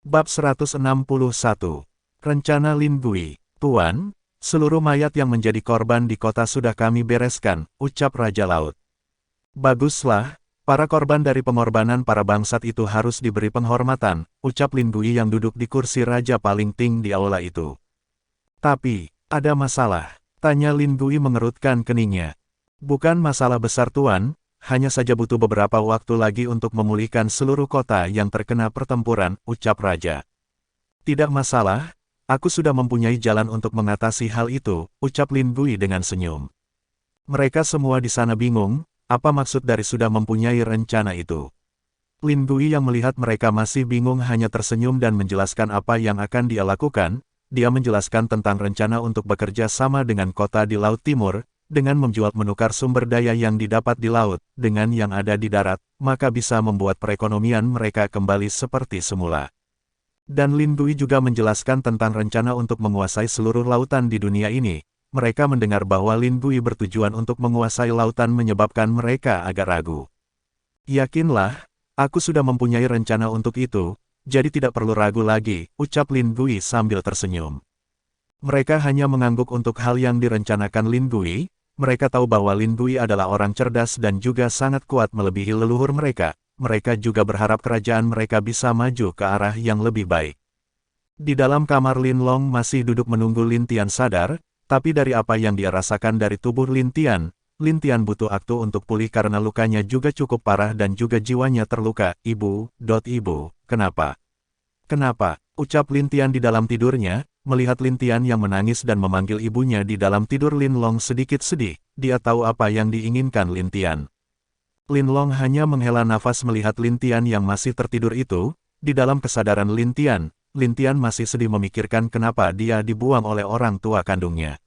Bab 161. Rencana Lin Gui. Tuan, seluruh mayat yang menjadi korban di kota sudah kami bereskan, ucap Raja Laut. Baguslah, para korban dari pengorbanan para bangsat itu harus diberi penghormatan, ucap Lin Gui yang duduk di kursi raja paling tinggi di aula itu. Tapi, ada masalah, tanya Lin Gui mengerutkan keningnya. Bukan masalah besar Tuan, hanya saja butuh beberapa waktu lagi untuk memulihkan seluruh kota yang terkena pertempuran, ucap Raja. Tidak masalah, aku sudah mempunyai jalan untuk mengatasi hal itu, ucap Lin Gui dengan senyum. Mereka semua di sana bingung, apa maksud dari sudah mempunyai rencana itu. Lin Gui yang melihat mereka masih bingung hanya tersenyum dan menjelaskan apa yang akan dia lakukan. Dia menjelaskan tentang rencana untuk bekerja sama dengan kota di Laut Timur, dengan menjual menukar sumber daya yang didapat di laut, dengan yang ada di darat, maka bisa membuat perekonomian mereka kembali seperti semula. Dan Lin Gui juga menjelaskan tentang rencana untuk menguasai seluruh lautan di dunia ini. Mereka mendengar bahwa Lin Gui bertujuan untuk menguasai lautan menyebabkan mereka agak ragu. Yakinlah, aku sudah mempunyai rencana untuk itu, jadi tidak perlu ragu lagi, ucap Lin Gui sambil tersenyum. Mereka hanya mengangguk untuk hal yang direncanakan Lin Gui. Mereka tahu bahwa Lin Gui adalah orang cerdas dan juga sangat kuat melebihi leluhur mereka. Mereka juga berharap kerajaan mereka bisa maju ke arah yang lebih baik. Di dalam kamar Lin Long masih duduk menunggu Lin Tian sadar, tapi dari apa yang dia rasakan dari tubuh Lin Tian butuh waktu untuk pulih karena lukanya juga cukup parah dan juga jiwanya terluka. Ibu, kenapa? Kenapa? Ucap Lin Tian di dalam tidurnya. Melihat Lin Tian yang menangis dan memanggil ibunya di dalam tidur, Lin Long sedikit sedih. Dia tahu apa yang diinginkan Lin Tian. Lin Long hanya menghela nafas melihat Lin Tian yang masih tertidur itu. Di dalam kesadaran Lin Tian masih sedih memikirkan kenapa dia dibuang oleh orang tua kandungnya.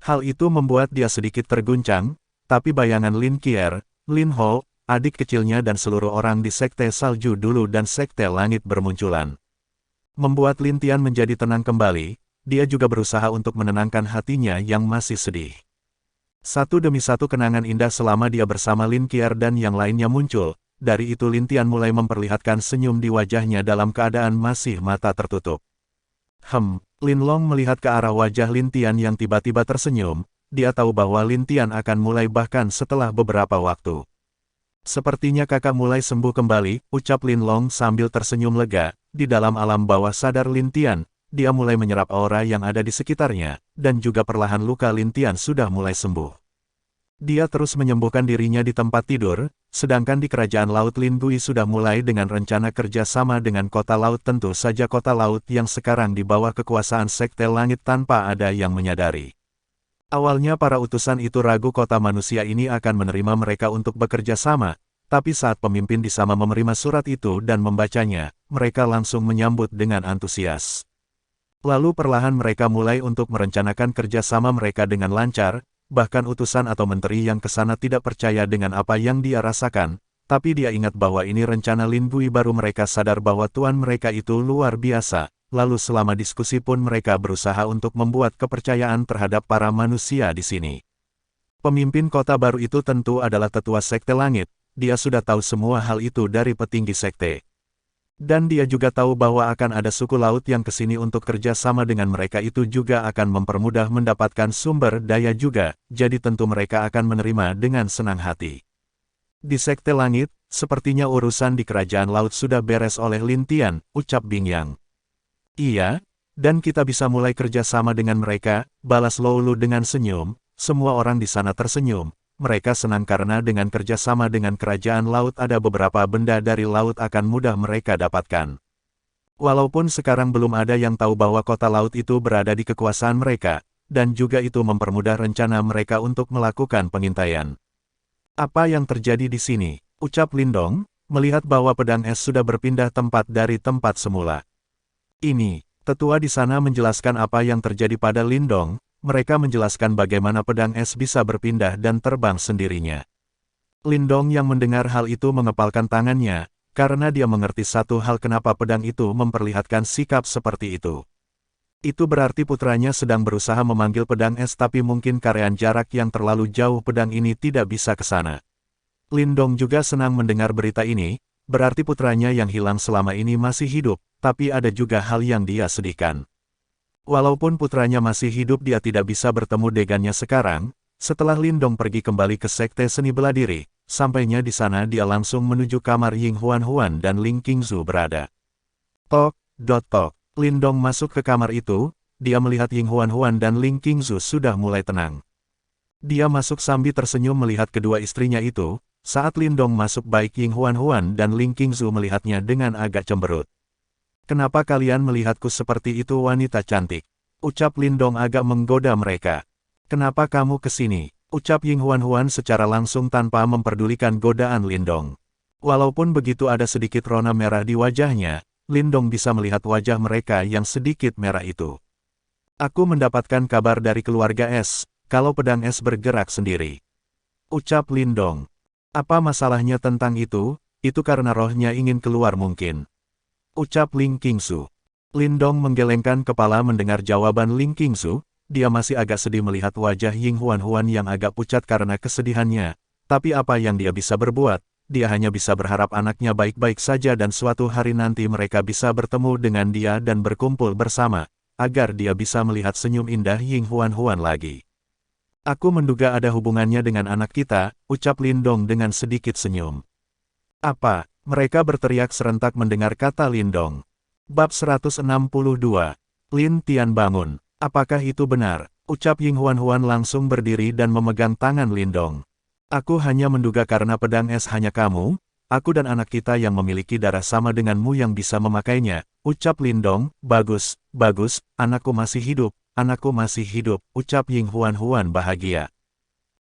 Hal itu membuat dia sedikit terguncang, tapi bayangan Lin Qier, Lin Ho, adik kecilnya dan seluruh orang di Sekte Salju Dulu dan Sekte Langit bermunculan. Membuat Lin Tian menjadi tenang kembali, dia juga berusaha untuk menenangkan hatinya yang masih sedih. Satu demi satu kenangan indah selama dia bersama Lin Qier dan yang lainnya muncul, dari itu Lin Tian mulai memperlihatkan senyum di wajahnya dalam keadaan masih mata tertutup. Lin Long melihat ke arah wajah Lin Tian yang tiba-tiba tersenyum, dia tahu bahwa Lin Tian akan mulai bahkan setelah beberapa waktu. Sepertinya kakak mulai sembuh kembali, ucap Lin Long sambil tersenyum lega. Di dalam alam bawah sadar Lin Tian, dia mulai menyerap aura yang ada di sekitarnya, dan juga perlahan luka Lin Tian sudah mulai sembuh. Dia terus menyembuhkan dirinya di tempat tidur, sedangkan di kerajaan laut Lin Gui sudah mulai dengan rencana kerja sama dengan kota laut, tentu saja kota laut yang sekarang di bawah kekuasaan Sekte Langit tanpa ada yang menyadari. Awalnya para utusan itu ragu kota manusia ini akan menerima mereka untuk bekerja sama, tapi saat pemimpin di Sama menerima surat itu dan membacanya, mereka langsung menyambut dengan antusias. Lalu perlahan mereka mulai untuk merencanakan kerjasama mereka dengan lancar, bahkan utusan atau menteri yang ke sana tidak percaya dengan apa yang dia rasakan, tapi dia ingat bahwa ini rencana Lin Gui, baru mereka sadar bahwa tuan mereka itu luar biasa. Lalu selama diskusi pun mereka berusaha untuk membuat kepercayaan terhadap para manusia di sini. Pemimpin kota baru itu tentu adalah tetua Sekte Langit, dia sudah tahu semua hal itu dari petinggi sekte. Dan dia juga tahu bahwa akan ada suku laut yang kesini untuk kerja sama dengan mereka, itu juga akan mempermudah mendapatkan sumber daya juga, jadi tentu mereka akan menerima dengan senang hati. Di Sekte Langit, sepertinya urusan di kerajaan laut sudah beres oleh Lin Tian, ucap Bing Yang. Iya, dan kita bisa mulai kerja sama dengan mereka, balas Lou Lu dengan senyum. Semua orang di sana tersenyum. Mereka senang karena dengan kerjasama dengan kerajaan laut ada beberapa benda dari laut akan mudah mereka dapatkan. Walaupun sekarang belum ada yang tahu bahwa kota laut itu berada di kekuasaan mereka, dan juga itu mempermudah rencana mereka untuk melakukan pengintaian. Apa yang terjadi di sini? Ucap Lindong, melihat bahwa pedang es sudah berpindah tempat dari tempat semula. Ini, tetua di sana menjelaskan apa yang terjadi pada Lindong. Mereka menjelaskan bagaimana pedang es bisa berpindah dan terbang sendirinya. Lindong yang mendengar hal itu mengepalkan tangannya, karena dia mengerti satu hal kenapa pedang itu memperlihatkan sikap seperti itu. Itu berarti putranya sedang berusaha memanggil pedang es, tapi mungkin karena jarak yang terlalu jauh pedang ini tidak bisa ke sana. Lindong juga senang mendengar berita ini. berarti putranya yang hilang selama ini masih hidup, tapi ada juga hal yang dia sedihkan. Walaupun putranya masih hidup, dia tidak bisa bertemu dengannya sekarang. Setelah Lindong pergi kembali ke Sekte Seni Bela Diri, sampainya di sana dia langsung menuju kamar Ying Huan dan Ling Qingzu berada. Tok. Lindong masuk ke kamar itu, dia melihat Ying Huan dan Ling Qingzu sudah mulai tenang. Dia masuk sambil tersenyum melihat kedua istrinya itu. Saat Lindong masuk, baik Ying Huan dan Ling Qingzu melihatnya dengan agak cemberut. "Kenapa kalian melihatku seperti itu, wanita cantik?" ucap Lindong agak menggoda mereka. "Kenapa kamu kesini?" ucap Ying Huan secara langsung tanpa memperdulikan godaan Lindong. Walaupun begitu ada sedikit rona merah di wajahnya, Lindong bisa melihat wajah mereka yang sedikit merah itu. "Aku mendapatkan kabar dari keluarga S, kalau pedang es bergerak sendiri," ucap Lindong. "Apa masalahnya tentang itu? Itu karena rohnya ingin keluar mungkin," ucap Ling Qingzu. Lindong menggelengkan kepala mendengar jawaban Ling Qingzu. Dia masih agak sedih melihat wajah Ying Huan yang agak pucat karena kesedihannya. Tapi apa yang dia bisa berbuat? Dia hanya bisa berharap anaknya baik-baik saja dan suatu hari nanti mereka bisa bertemu dengan dia dan berkumpul bersama, agar dia bisa melihat senyum indah Ying Huan lagi. "Aku menduga ada hubungannya dengan anak kita," ucap Lindong dengan sedikit senyum. "Apa?" mereka berteriak serentak mendengar kata Lindong. Bab 162. Lin Tian bangun. "Apakah itu benar?" ucap Ying Huan langsung berdiri dan memegang tangan Lindong. "Aku hanya menduga karena pedang es hanya kamu, aku dan anak kita yang memiliki darah sama denganmu yang bisa memakainya," ucap Lindong. Bagus, anakku masih hidup, ucap Ying Huan bahagia.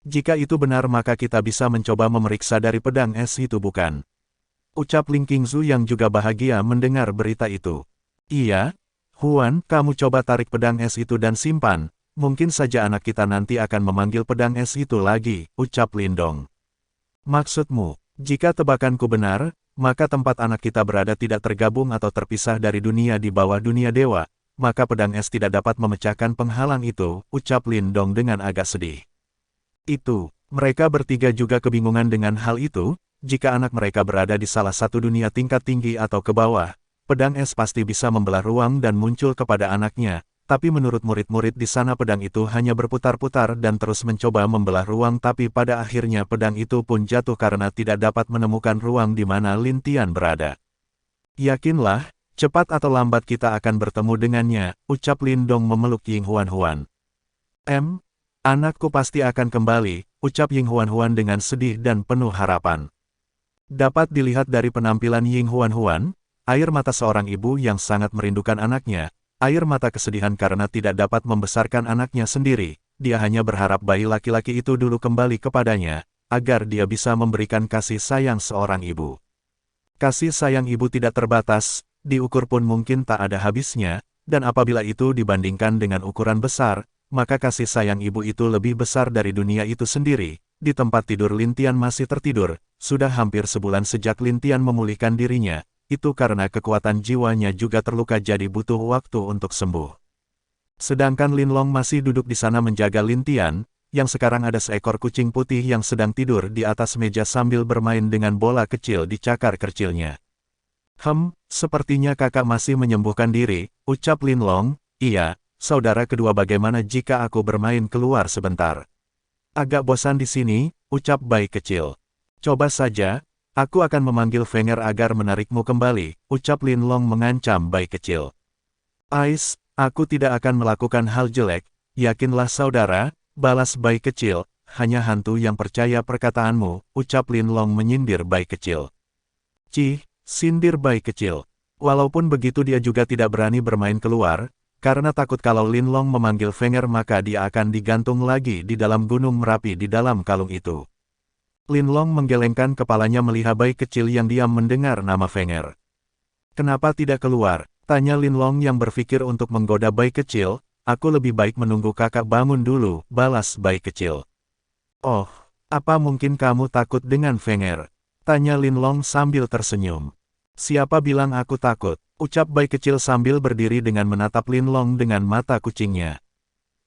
"Jika itu benar maka kita bisa mencoba memeriksa dari pedang es itu, bukan?" ucap Ling Qingzu yang juga bahagia mendengar berita itu. "Iya, Huan, kamu coba tarik pedang es itu dan simpan, mungkin saja anak kita nanti akan memanggil pedang es itu lagi," ucap Lindong. "Maksudmu, jika tebakanku benar, maka tempat anak kita berada tidak tergabung atau terpisah dari dunia di bawah dunia dewa, maka pedang es tidak dapat memecahkan penghalang itu," ucap Lindong dengan agak sedih. Mereka bertiga juga kebingungan dengan hal itu. Jika anak mereka berada di salah satu dunia tingkat tinggi atau ke bawah, pedang es pasti bisa membelah ruang dan muncul kepada anaknya, tapi menurut murid-murid di sana pedang itu hanya berputar-putar dan terus mencoba membelah ruang, tapi pada akhirnya pedang itu pun jatuh karena tidak dapat menemukan ruang di mana Lin Tian berada. "Yakinlah, cepat atau lambat kita akan bertemu dengannya," ucap Lindong memeluk Ying Huan. Anakku pasti akan kembali," ucap Ying Huan dengan sedih dan penuh harapan. Dapat dilihat dari penampilan Ying Huan, air mata seorang ibu yang sangat merindukan anaknya, air mata kesedihan karena tidak dapat membesarkan anaknya sendiri. Dia hanya berharap bayi laki-laki itu dulu kembali kepadanya, agar dia bisa memberikan kasih sayang seorang ibu. Kasih sayang ibu tidak terbatas, diukur pun mungkin tak ada habisnya, dan apabila itu dibandingkan dengan ukuran besar, maka kasih sayang ibu itu lebih besar dari dunia itu sendiri. Di tempat tidur Lin Tian masih tertidur, sudah hampir sebulan sejak Lin Tian memulihkan dirinya, itu karena kekuatan jiwanya juga terluka jadi butuh waktu untuk sembuh. Sedangkan Lin Long masih duduk di sana menjaga Lin Tian, yang sekarang ada seekor kucing putih yang sedang tidur di atas meja sambil bermain dengan bola kecil di cakar kecilnya. Sepertinya kakak masih menyembuhkan diri, ucap Lin Long. "Iya, saudara kedua, bagaimana jika aku bermain keluar sebentar?" "Agak bosan di sini," ucap bayi kecil. "Coba saja, aku akan memanggil Fenger agar menarikmu kembali," ucap Lin Long mengancam bayi kecil. "Ais, aku tidak akan melakukan hal jelek, yakinlah saudara," balas bayi kecil. "Hanya hantu yang percaya perkataanmu," ucap Lin Long menyindir bayi kecil. "Cih," sindir bayi kecil. Walaupun begitu dia juga tidak berani bermain keluar, karena takut kalau Lin Long memanggil Fenger maka dia akan digantung lagi di dalam Gunung Merapi di dalam kalung itu. Lin Long menggelengkan kepalanya melihat bayi kecil yang diam mendengar nama Fenger. "Kenapa tidak keluar?" tanya Lin Long yang berpikir untuk menggoda bayi kecil. "Aku lebih baik menunggu kakak bangun dulu," balas bayi kecil. "Oh, apa mungkin kamu takut dengan Fenger?" tanya Lin Long sambil tersenyum. "Siapa bilang aku takut?" ucap bayi kecil sambil berdiri dengan menatap Lin Long dengan mata kucingnya.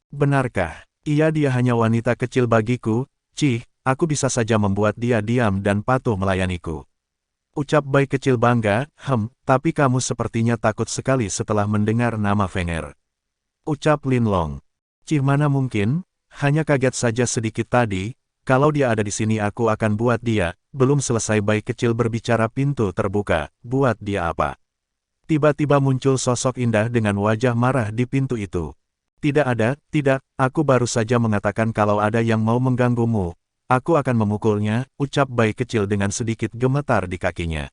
"Benarkah? Dia hanya wanita kecil bagiku, Cih, aku bisa saja membuat dia diam dan patuh melayaniku," Ucap Bai kecil bangga, tapi kamu sepertinya takut sekali setelah mendengar nama Fenger. Ucap Linlong. Mana mungkin, hanya kaget saja sedikit tadi, kalau dia ada di sini aku akan buat dia, belum selesai Bai kecil berbicara pintu terbuka, buat dia apa? Tiba-tiba muncul sosok indah dengan wajah marah di pintu itu. Tidak, aku baru saja mengatakan kalau ada yang mau mengganggumu. Aku akan memukulnya, ucap Bai kecil dengan sedikit gemetar di kakinya.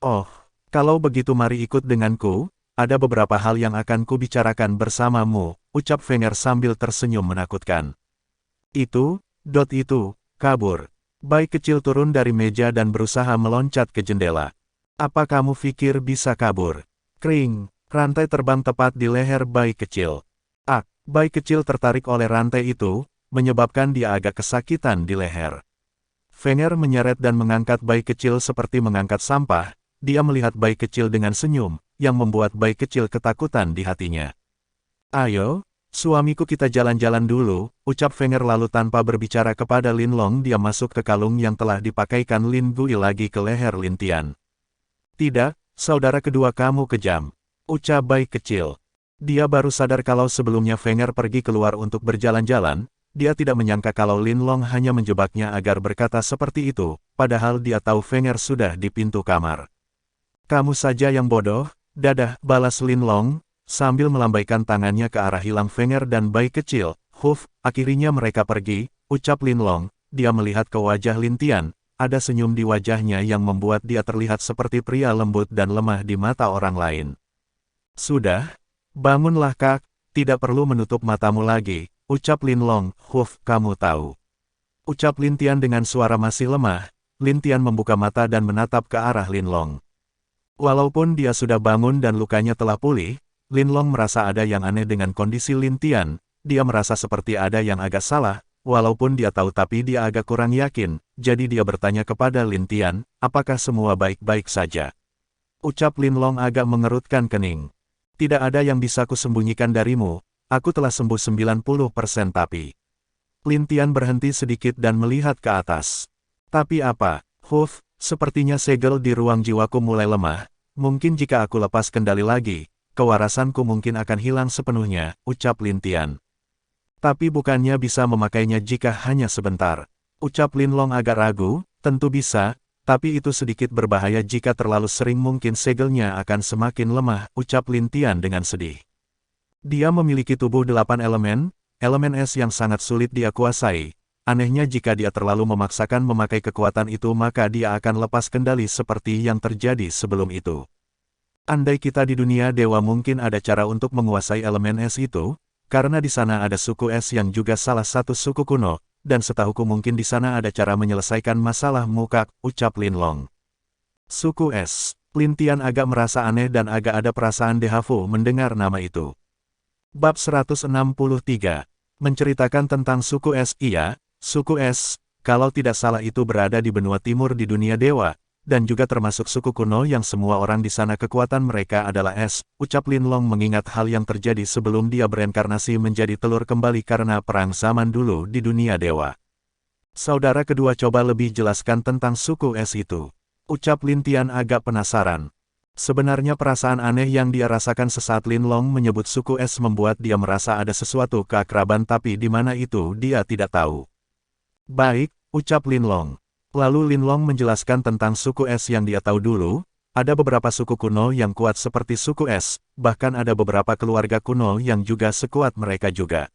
Oh, kalau begitu mari ikut denganku, ada beberapa hal yang akan kubicarakan bersamamu, ucap Fenger sambil tersenyum menakutkan. Itu, kabur. Bai kecil turun dari meja dan berusaha meloncat ke jendela. Apa kamu pikir bisa kabur? Kring, rantai terbang tepat di leher Bai kecil. Bai kecil tertarik oleh rantai itu, menyebabkan dia agak kesakitan di leher. Fenger menyeret dan mengangkat Bai kecil seperti mengangkat sampah, dia melihat Bai kecil dengan senyum, yang membuat Bai kecil ketakutan di hatinya. Ayo, suamiku kita jalan-jalan dulu, ucap Fenger lalu tanpa berbicara kepada Linlong dia masuk ke kalung yang telah dipakaikan Lin Gui lagi ke leher Lin Tian. Tidak, saudara kedua kamu kejam, ucap Bai kecil. Dia baru sadar kalau sebelumnya Fenger pergi keluar untuk berjalan-jalan, dia tidak menyangka kalau Linlong hanya menjebaknya agar berkata seperti itu, padahal dia tahu Fenger sudah di pintu kamar. Kamu saja yang bodoh, dadah, balas Linlong, sambil melambaikan tangannya ke arah hilang Fenger dan Bai kecil. Akhirnya mereka pergi, ucap Linlong, dia melihat ke wajah Lin Tian, ada senyum di wajahnya yang membuat dia terlihat seperti pria lembut dan lemah di mata orang lain. Sudah, bangunlah kak, tidak perlu menutup matamu lagi. Ucap Linlong, kamu tahu. Ucap Lin Tian dengan suara masih lemah, Lin Tian membuka mata dan menatap ke arah Linlong. Walaupun dia sudah bangun dan lukanya telah pulih, Linlong merasa ada yang aneh dengan kondisi Lin Tian, dia merasa seperti ada yang agak salah, walaupun dia tahu tapi dia agak kurang yakin, jadi dia bertanya kepada Lin Tian, apakah semua baik-baik saja? Ucap Linlong agak mengerutkan kening. Tidak ada yang bisa kusembunyikan darimu. Aku telah sembuh 90% tapi. Lin Tian berhenti sedikit dan melihat ke atas. Tapi apa? Sepertinya segel di ruang jiwaku mulai lemah. Mungkin jika aku lepas kendali lagi, kewarasanku mungkin akan hilang sepenuhnya, ucap Lin Tian. Tapi bukannya bisa memakainya jika hanya sebentar. Ucap Linlong agak ragu, tentu bisa, tapi itu sedikit berbahaya jika terlalu sering mungkin segelnya akan semakin lemah, ucap Lin Tian dengan sedih. Dia memiliki tubuh 8 elemen es yang sangat sulit dia kuasai. Anehnya jika dia terlalu memaksakan memakai kekuatan itu maka dia akan lepas kendali seperti yang terjadi sebelum itu. Andai kita di dunia dewa mungkin ada cara untuk menguasai elemen es itu, karena di sana ada suku es yang juga salah satu suku kuno, dan setahuku mungkin di sana ada cara menyelesaikan masalah mukak, ucap Linlong. Suku es. Lin Tian agak merasa aneh dan agak ada perasaan dejavu mendengar nama itu. Bab 163. Menceritakan tentang suku es. Iya, suku es, kalau tidak salah itu berada di benua timur di dunia dewa, dan juga termasuk suku kuno yang semua orang di sana kekuatan mereka adalah es, ucap Linlong mengingat hal yang terjadi sebelum dia bereinkarnasi menjadi telur kembali karena perang zaman dulu di dunia dewa. Saudara kedua coba lebih jelaskan tentang suku es itu. Ucap Lin Tian agak penasaran. Sebenarnya perasaan aneh yang dia rasakan sesaat Linlong menyebut suku es membuat dia merasa ada sesuatu keakraban tapi di mana itu dia tidak tahu. Baik, ucap Linlong. Lalu Linlong menjelaskan tentang suku es yang dia tahu dulu, ada beberapa suku kuno yang kuat seperti suku es, bahkan ada beberapa keluarga kuno yang juga sekuat mereka juga.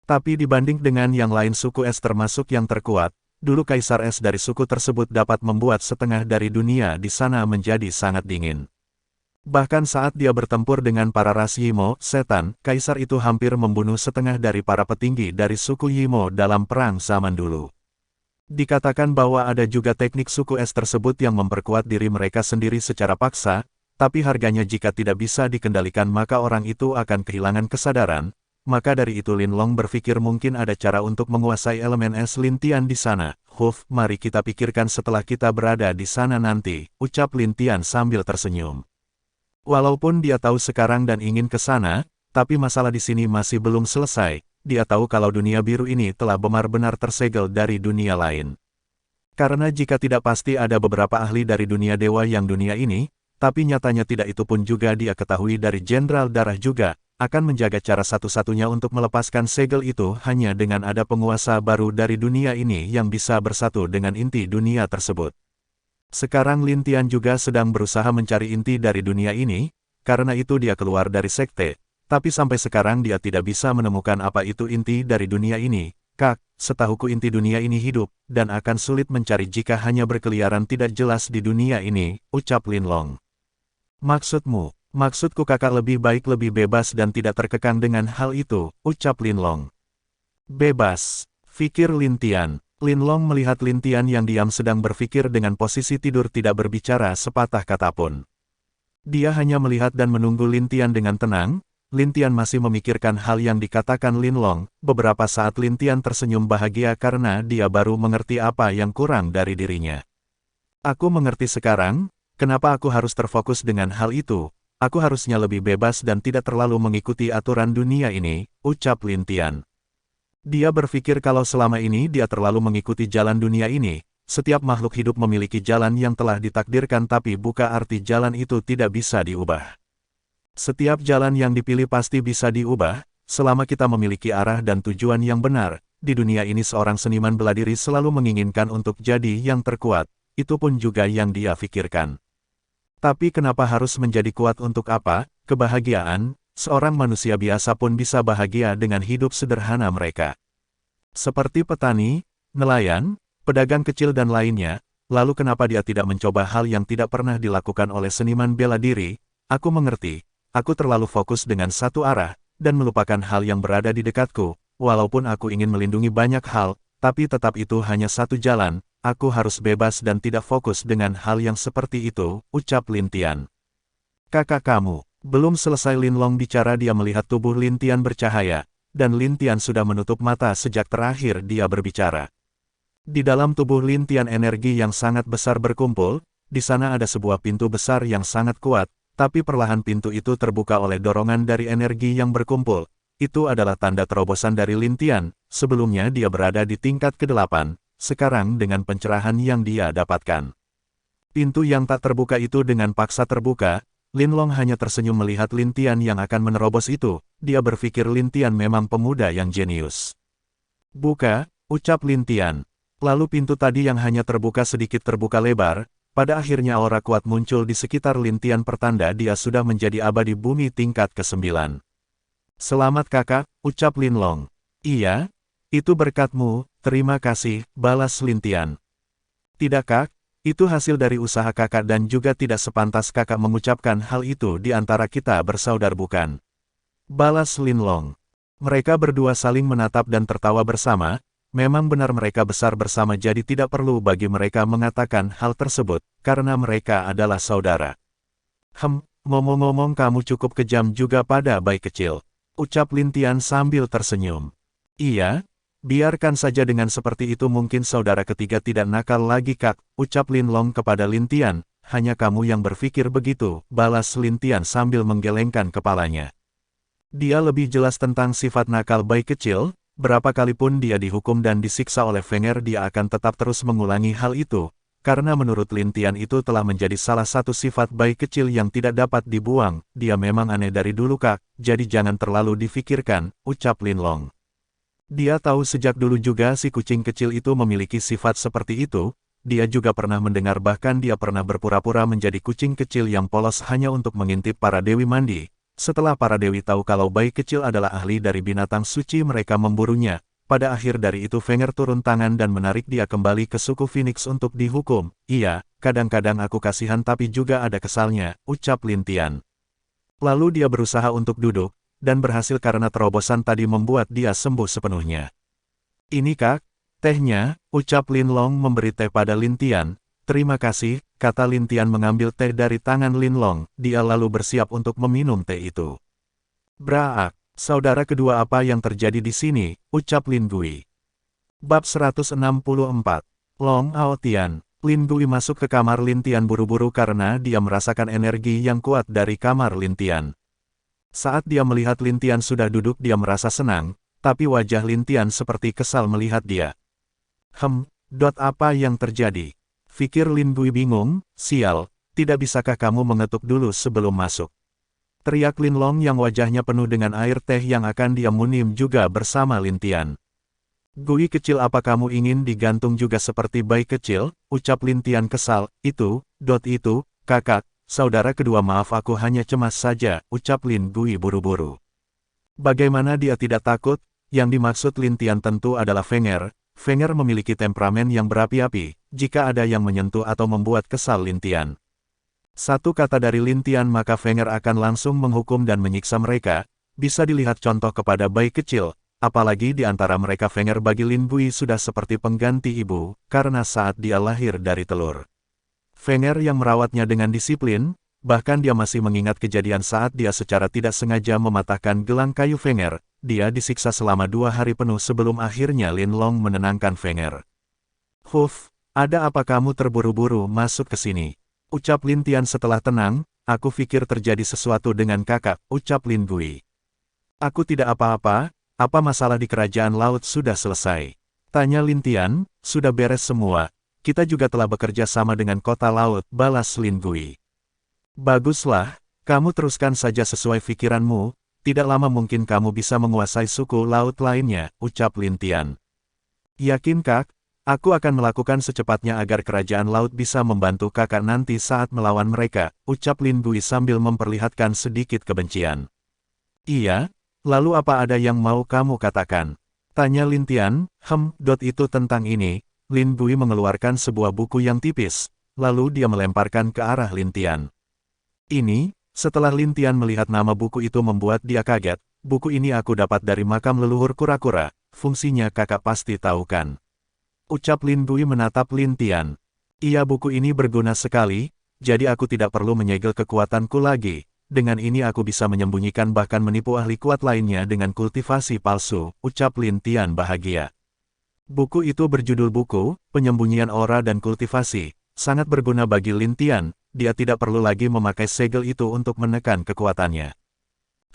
Tapi dibanding dengan yang lain suku es termasuk yang terkuat, dulu kaisar es dari suku tersebut dapat membuat setengah dari dunia di sana menjadi sangat dingin. Bahkan saat dia bertempur dengan para ras Yimo, setan, kaisar itu hampir membunuh setengah dari para petinggi dari suku Yimo dalam perang zaman dulu. Dikatakan bahwa ada juga teknik suku es tersebut yang memperkuat diri mereka sendiri secara paksa, tapi harganya jika tidak bisa dikendalikan maka orang itu akan kehilangan kesadaran. Maka dari itu Linlong berpikir mungkin ada cara untuk menguasai elemen es Lin Tian di sana. Mari kita pikirkan setelah kita berada di sana nanti, ucap Lin Tian sambil tersenyum. Walaupun dia tahu sekarang dan ingin ke sana, tapi masalah di sini masih belum selesai. Dia tahu kalau dunia biru ini telah benar-benar tersegel dari dunia lain. Karena jika tidak pasti ada beberapa ahli dari dunia dewa yang dunia ini, tapi nyatanya tidak itu pun juga dia ketahui dari Jenderal Darah juga, akan menjaga cara satu-satunya untuk melepaskan segel itu hanya dengan ada penguasa baru dari dunia ini yang bisa bersatu dengan inti dunia tersebut. Sekarang Lin Tian juga sedang berusaha mencari inti dari dunia ini, karena itu dia keluar dari sekte, tapi sampai sekarang dia tidak bisa menemukan apa itu inti dari dunia ini. Kak, setahuku inti dunia ini hidup, dan akan sulit mencari jika hanya berkeliaran tidak jelas di dunia ini, ucap Lin Long. Maksudmu? Maksudku kakak lebih baik lebih bebas dan tidak terkekang dengan hal itu, ucap Lin Long. Bebas, pikir Lin Tian. Lin Long melihat Lin Tian yang diam sedang berpikir dengan posisi tidur tidak berbicara sepatah kata pun. Dia hanya melihat dan menunggu Lin Tian dengan tenang. Lin Tian masih memikirkan hal yang dikatakan Lin Long. Beberapa saat Lin Tian tersenyum bahagia karena dia baru mengerti apa yang kurang dari dirinya. Aku mengerti sekarang, kenapa aku harus terfokus dengan hal itu. Aku harusnya lebih bebas dan tidak terlalu mengikuti aturan dunia ini, ucap Lin Tian. Dia berpikir kalau selama ini dia terlalu mengikuti jalan dunia ini. Setiap makhluk hidup memiliki jalan yang telah ditakdirkan tapi bukan arti jalan itu tidak bisa diubah. Setiap jalan yang dipilih pasti bisa diubah, selama kita memiliki arah dan tujuan yang benar. Di dunia ini seorang seniman bela diri selalu menginginkan untuk jadi yang terkuat, itu pun juga yang dia pikirkan. Tapi kenapa harus menjadi kuat untuk apa? Kebahagiaan, seorang manusia biasa pun bisa bahagia dengan hidup sederhana mereka. Seperti petani, nelayan, pedagang kecil dan lainnya, lalu kenapa dia tidak mencoba hal yang tidak pernah dilakukan oleh seniman bela diri? Aku mengerti. Aku terlalu fokus dengan satu arah, dan melupakan hal yang berada di dekatku. Walaupun aku ingin melindungi banyak hal, tapi tetap itu hanya satu jalan. Aku harus bebas dan tidak fokus dengan hal yang seperti itu, ucap Lin Tian. Kakak kamu. Belum selesai Lin Long bicara dia melihat tubuh Lin Tian bercahaya, dan Lin Tian sudah menutup mata sejak terakhir dia berbicara. Di dalam tubuh Lin Tian energi yang sangat besar berkumpul, di sana ada sebuah pintu besar yang sangat kuat, tapi perlahan pintu itu terbuka oleh dorongan dari energi yang berkumpul. Itu adalah tanda terobosan dari Lin Tian. Sebelumnya dia berada di tingkat ke-8, sekarang dengan pencerahan yang dia dapatkan. Pintu yang tak terbuka itu dengan paksa terbuka. Lin Long hanya tersenyum melihat Lin Tian yang akan menerobos itu. Dia berpikir Lin Tian memang pemuda yang jenius. Buka, ucap Lin Tian. Lalu pintu tadi yang hanya terbuka sedikit terbuka lebar. Pada akhirnya aura kuat muncul di sekitar Lin Tian pertanda dia sudah menjadi abadi bumi tingkat ke-9. Selamat kakak, ucap Lin Long. Iya, itu berkatmu, terima kasih, balas Lin Tian. Tidak kak, itu hasil dari usaha kakak dan juga tidak sepantas kakak mengucapkan hal itu di antara kita bersaudara bukan. Balas Lin Long. Mereka berdua saling menatap dan tertawa bersama. Memang benar mereka besar bersama jadi tidak perlu bagi mereka mengatakan hal tersebut, karena mereka adalah saudara. Ngomong-ngomong kamu cukup kejam juga pada bayi kecil, ucap Lin Tian sambil tersenyum. Iya, biarkan saja dengan seperti itu mungkin saudara ketiga tidak nakal lagi kak, ucap Lin Long kepada Lin Tian, hanya kamu yang berpikir begitu, balas Lin Tian sambil menggelengkan kepalanya. Dia lebih jelas tentang sifat nakal bayi kecil. Berapa kali pun dia dihukum dan disiksa oleh Fenger dia akan tetap terus mengulangi hal itu, karena menurut Lin Tian itu telah menjadi salah satu sifat bayi kecil yang tidak dapat dibuang, dia memang aneh dari dulu kak, jadi jangan terlalu difikirkan, ucap Lin Long. Dia tahu sejak dulu juga si kucing kecil itu memiliki sifat seperti itu, dia juga pernah mendengar bahkan dia pernah berpura-pura menjadi kucing kecil yang polos hanya untuk mengintip para dewi mandi. Setelah para dewi tahu kalau bayi kecil adalah ahli dari binatang suci mereka memburunya, pada akhir dari itu Fenger turun tangan dan menarik dia kembali ke suku Phoenix untuk dihukum. Iya, kadang-kadang aku kasihan tapi juga ada kesalnya, ucap Lin Tian. Lalu dia berusaha untuk duduk, dan berhasil karena terobosan tadi membuat dia sembuh sepenuhnya. Ini kak, tehnya, ucap Lin Long memberi teh pada Lin Tian. Terima kasih, kata Lin Tian mengambil teh dari tangan Lin Long, dia lalu bersiap untuk meminum teh itu. Braak, saudara kedua apa yang terjadi di sini, ucap Lin Gui. Bab 164, Long Ao Tian. Lin Gui masuk ke kamar Lin Tian buru-buru karena dia merasakan energi yang kuat dari kamar Lin Tian. Saat dia melihat Lin Tian sudah duduk dia merasa senang, tapi wajah Lin Tian seperti kesal melihat dia. Apa yang terjadi? Pikir Lin Gui bingung, sial, tidak bisakah kamu mengetuk dulu sebelum masuk? Teriak Lin Long yang wajahnya penuh dengan air teh yang akan dia minum juga bersama Lin Tian. Gui kecil, apa kamu ingin digantung juga seperti bayi kecil? Ucap Lin Tian kesal. Itu, kakak, saudara kedua, maaf aku hanya cemas saja, ucap Lin Gui buru-buru. Bagaimana dia tidak takut? Yang dimaksud Lin Tian tentu adalah Fenger. Fenger memiliki temperamen yang berapi-api, jika ada yang menyentuh atau membuat kesal Lin Tian. Satu kata dari Lin Tian maka Fenger akan langsung menghukum dan menyiksa mereka, bisa dilihat contoh kepada bayi kecil. Apalagi di antara mereka Fenger bagi Lin Gui sudah seperti pengganti ibu, karena saat dia lahir dari telur. Fenger yang merawatnya dengan disiplin, bahkan dia masih mengingat kejadian saat dia secara tidak sengaja mematahkan gelang kayu Fenger, dia disiksa selama 2 hari penuh sebelum akhirnya Lin Long menenangkan Fenger. Huff, ada apa kamu terburu-buru masuk ke sini? Ucap Lin Tian setelah tenang, aku pikir terjadi sesuatu dengan kakak, ucap Lin Gui. Aku tidak apa-apa. Apa masalah di kerajaan laut sudah selesai? Tanya Lin Tian, sudah beres semua. Kita juga telah bekerja sama dengan kota laut, balas Lin Gui. Baguslah, kamu teruskan saja sesuai pikiranmu, tidak lama mungkin kamu bisa menguasai suku laut lainnya, ucap Lin Tian. Yakin kak, aku akan melakukan secepatnya agar kerajaan laut bisa membantu kakak nanti saat melawan mereka, ucap Lin Gui sambil memperlihatkan sedikit kebencian. Iya. Lalu apa ada yang mau kamu katakan? Tanya Lin Tian. Itu tentang ini. Lin Gui mengeluarkan sebuah buku yang tipis, lalu dia melemparkan ke arah Lin Tian. Ini, setelah Lin Tian melihat nama buku itu membuat dia kaget, buku ini aku dapat dari makam leluhur kura-kura, fungsinya kakak pasti tahu kan? Ucap Lin Gui menatap Lin Tian. Iya, buku ini berguna sekali, jadi aku tidak perlu menyegel kekuatanku lagi. Dengan ini aku bisa menyembunyikan bahkan menipu ahli kuat lainnya dengan kultivasi palsu, ucap Lin Tian bahagia. Buku itu berjudul buku, Penyembunyian Aura dan Kultivasi, sangat berguna bagi Lin Tian, dia tidak perlu lagi memakai segel itu untuk menekan kekuatannya.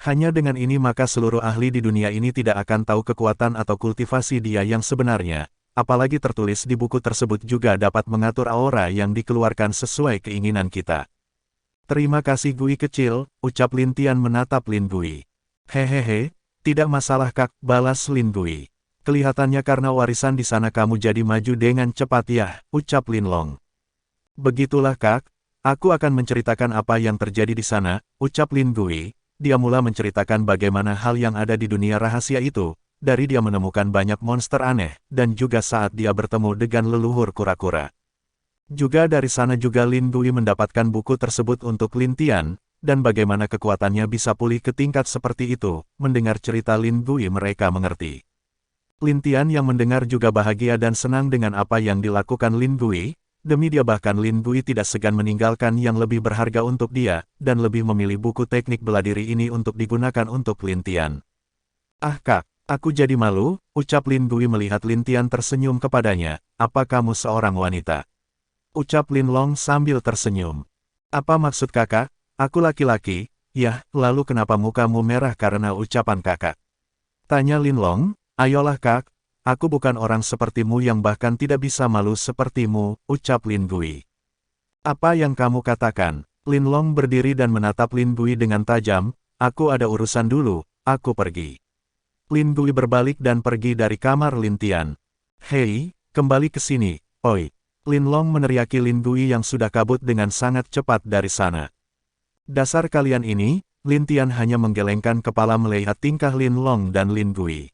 Hanya dengan ini maka seluruh ahli di dunia ini tidak akan tahu kekuatan atau kultivasi dia yang sebenarnya, apalagi tertulis di buku tersebut juga dapat mengatur aura yang dikeluarkan sesuai keinginan kita. Terima kasih Gui kecil, ucap Lin Tian menatap Lin Gui. Hehehe, tidak masalah kak, balas Lin Gui. Kelihatannya karena warisan di sana kamu jadi maju dengan cepat ya, ucap Lin Long. Begitulah kak, aku akan menceritakan apa yang terjadi di sana, ucap Lin Gui. Dia mula menceritakan bagaimana hal yang ada di dunia rahasia itu, dari dia menemukan banyak monster aneh, dan juga saat dia bertemu dengan leluhur kura-kura. Juga dari sana juga Lin Gui mendapatkan buku tersebut untuk Lin Tian, dan bagaimana kekuatannya bisa pulih ke tingkat seperti itu. Mendengar cerita Lin Gui mereka mengerti. Lin Tian yang mendengar juga bahagia dan senang dengan apa yang dilakukan Lin Gui, demi dia bahkan Lin Gui tidak segan meninggalkan yang lebih berharga untuk dia, dan lebih memilih buku teknik bela diri ini untuk digunakan untuk Lin Tian. Ah kak, aku jadi malu, ucap Lin Gui melihat Lin Tian tersenyum kepadanya, apa kamu seorang wanita? Ucap Lin Long sambil tersenyum. Apa maksud kakak? Aku laki-laki, yah, lalu kenapa mukamu merah karena ucapan kakak? Tanya Lin Long, ayolah kak, aku bukan orang sepertimu yang bahkan tidak bisa malu sepertimu, ucap Lin Gui. Apa yang kamu katakan? Lin Long berdiri dan menatap Lin Gui dengan tajam, aku ada urusan dulu, aku pergi. Lin Gui berbalik dan pergi dari kamar Lin Tian. Hei, kembali ke sini, oi. Lin Long meneriaki Lin Gui yang sudah kabut dengan sangat cepat dari sana. Dasar kalian ini, Lin Tian hanya menggelengkan kepala melihat tingkah Lin Long dan Lin Gui.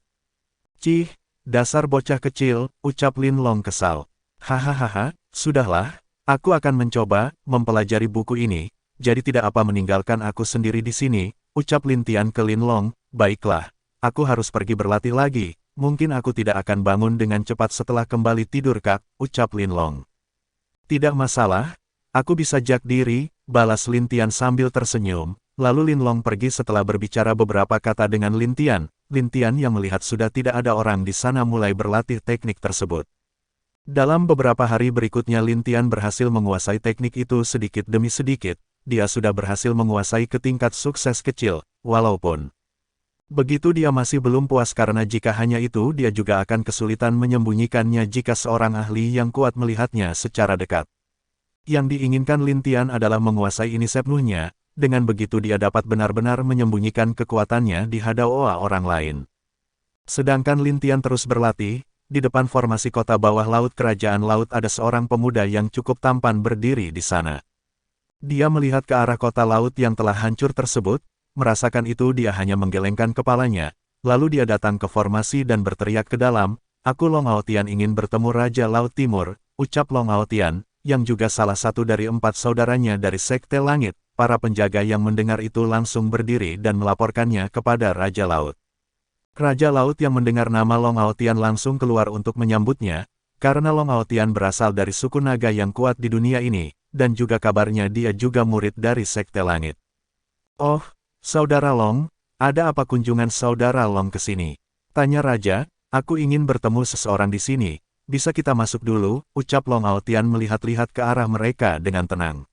Cih, dasar bocah kecil, ucap Lin Long kesal. Hahaha, sudahlah, aku akan mencoba mempelajari buku ini, jadi tidak apa meninggalkan aku sendiri di sini, ucap Lin Tian ke Lin Long. Baiklah, aku harus pergi berlatih lagi. Mungkin aku tidak akan bangun dengan cepat setelah kembali tidur kak, ucap Lin Long. Tidak masalah, aku bisa jak diri, balas Lin Tian sambil tersenyum, lalu Lin Long pergi setelah berbicara beberapa kata dengan Lin Tian. Lin Tian yang melihat sudah tidak ada orang di sana mulai berlatih teknik tersebut. Dalam beberapa hari berikutnya Lin Tian berhasil menguasai teknik itu sedikit demi sedikit, dia sudah berhasil menguasai ke tingkat sukses kecil, walaupun Begitu dia masih belum puas karena jika hanya itu dia juga akan kesulitan menyembunyikannya jika seorang ahli yang kuat melihatnya secara dekat. Yang diinginkan Lin Tian adalah menguasai ini sepenuhnya, dengan begitu dia dapat benar-benar menyembunyikan kekuatannya di hadapan orang lain. Sedangkan Lin Tian terus berlatih, di depan formasi kota bawah laut kerajaan laut ada seorang pemuda yang cukup tampan berdiri di sana. Dia melihat ke arah kota laut yang telah hancur tersebut, merasakan itu dia hanya menggelengkan kepalanya, lalu dia datang ke formasi dan berteriak ke dalam, "Aku Long Aotian ingin bertemu Raja Laut Timur," ucap Long Aotian, yang juga salah satu dari 4 saudaranya dari Sekte Langit. Para penjaga yang mendengar itu langsung berdiri dan melaporkannya kepada Raja Laut. Raja Laut yang mendengar nama Long Aotian langsung keluar untuk menyambutnya, karena Long Aotian berasal dari suku naga yang kuat di dunia ini, dan juga kabarnya dia juga murid dari Sekte Langit. "Oh, Saudara Long, ada apa kunjungan Saudara Long ke sini?" tanya Raja. "Aku ingin bertemu seseorang di sini, bisa kita masuk dulu?" ucap Long Aotian melihat-lihat ke arah mereka dengan tenang.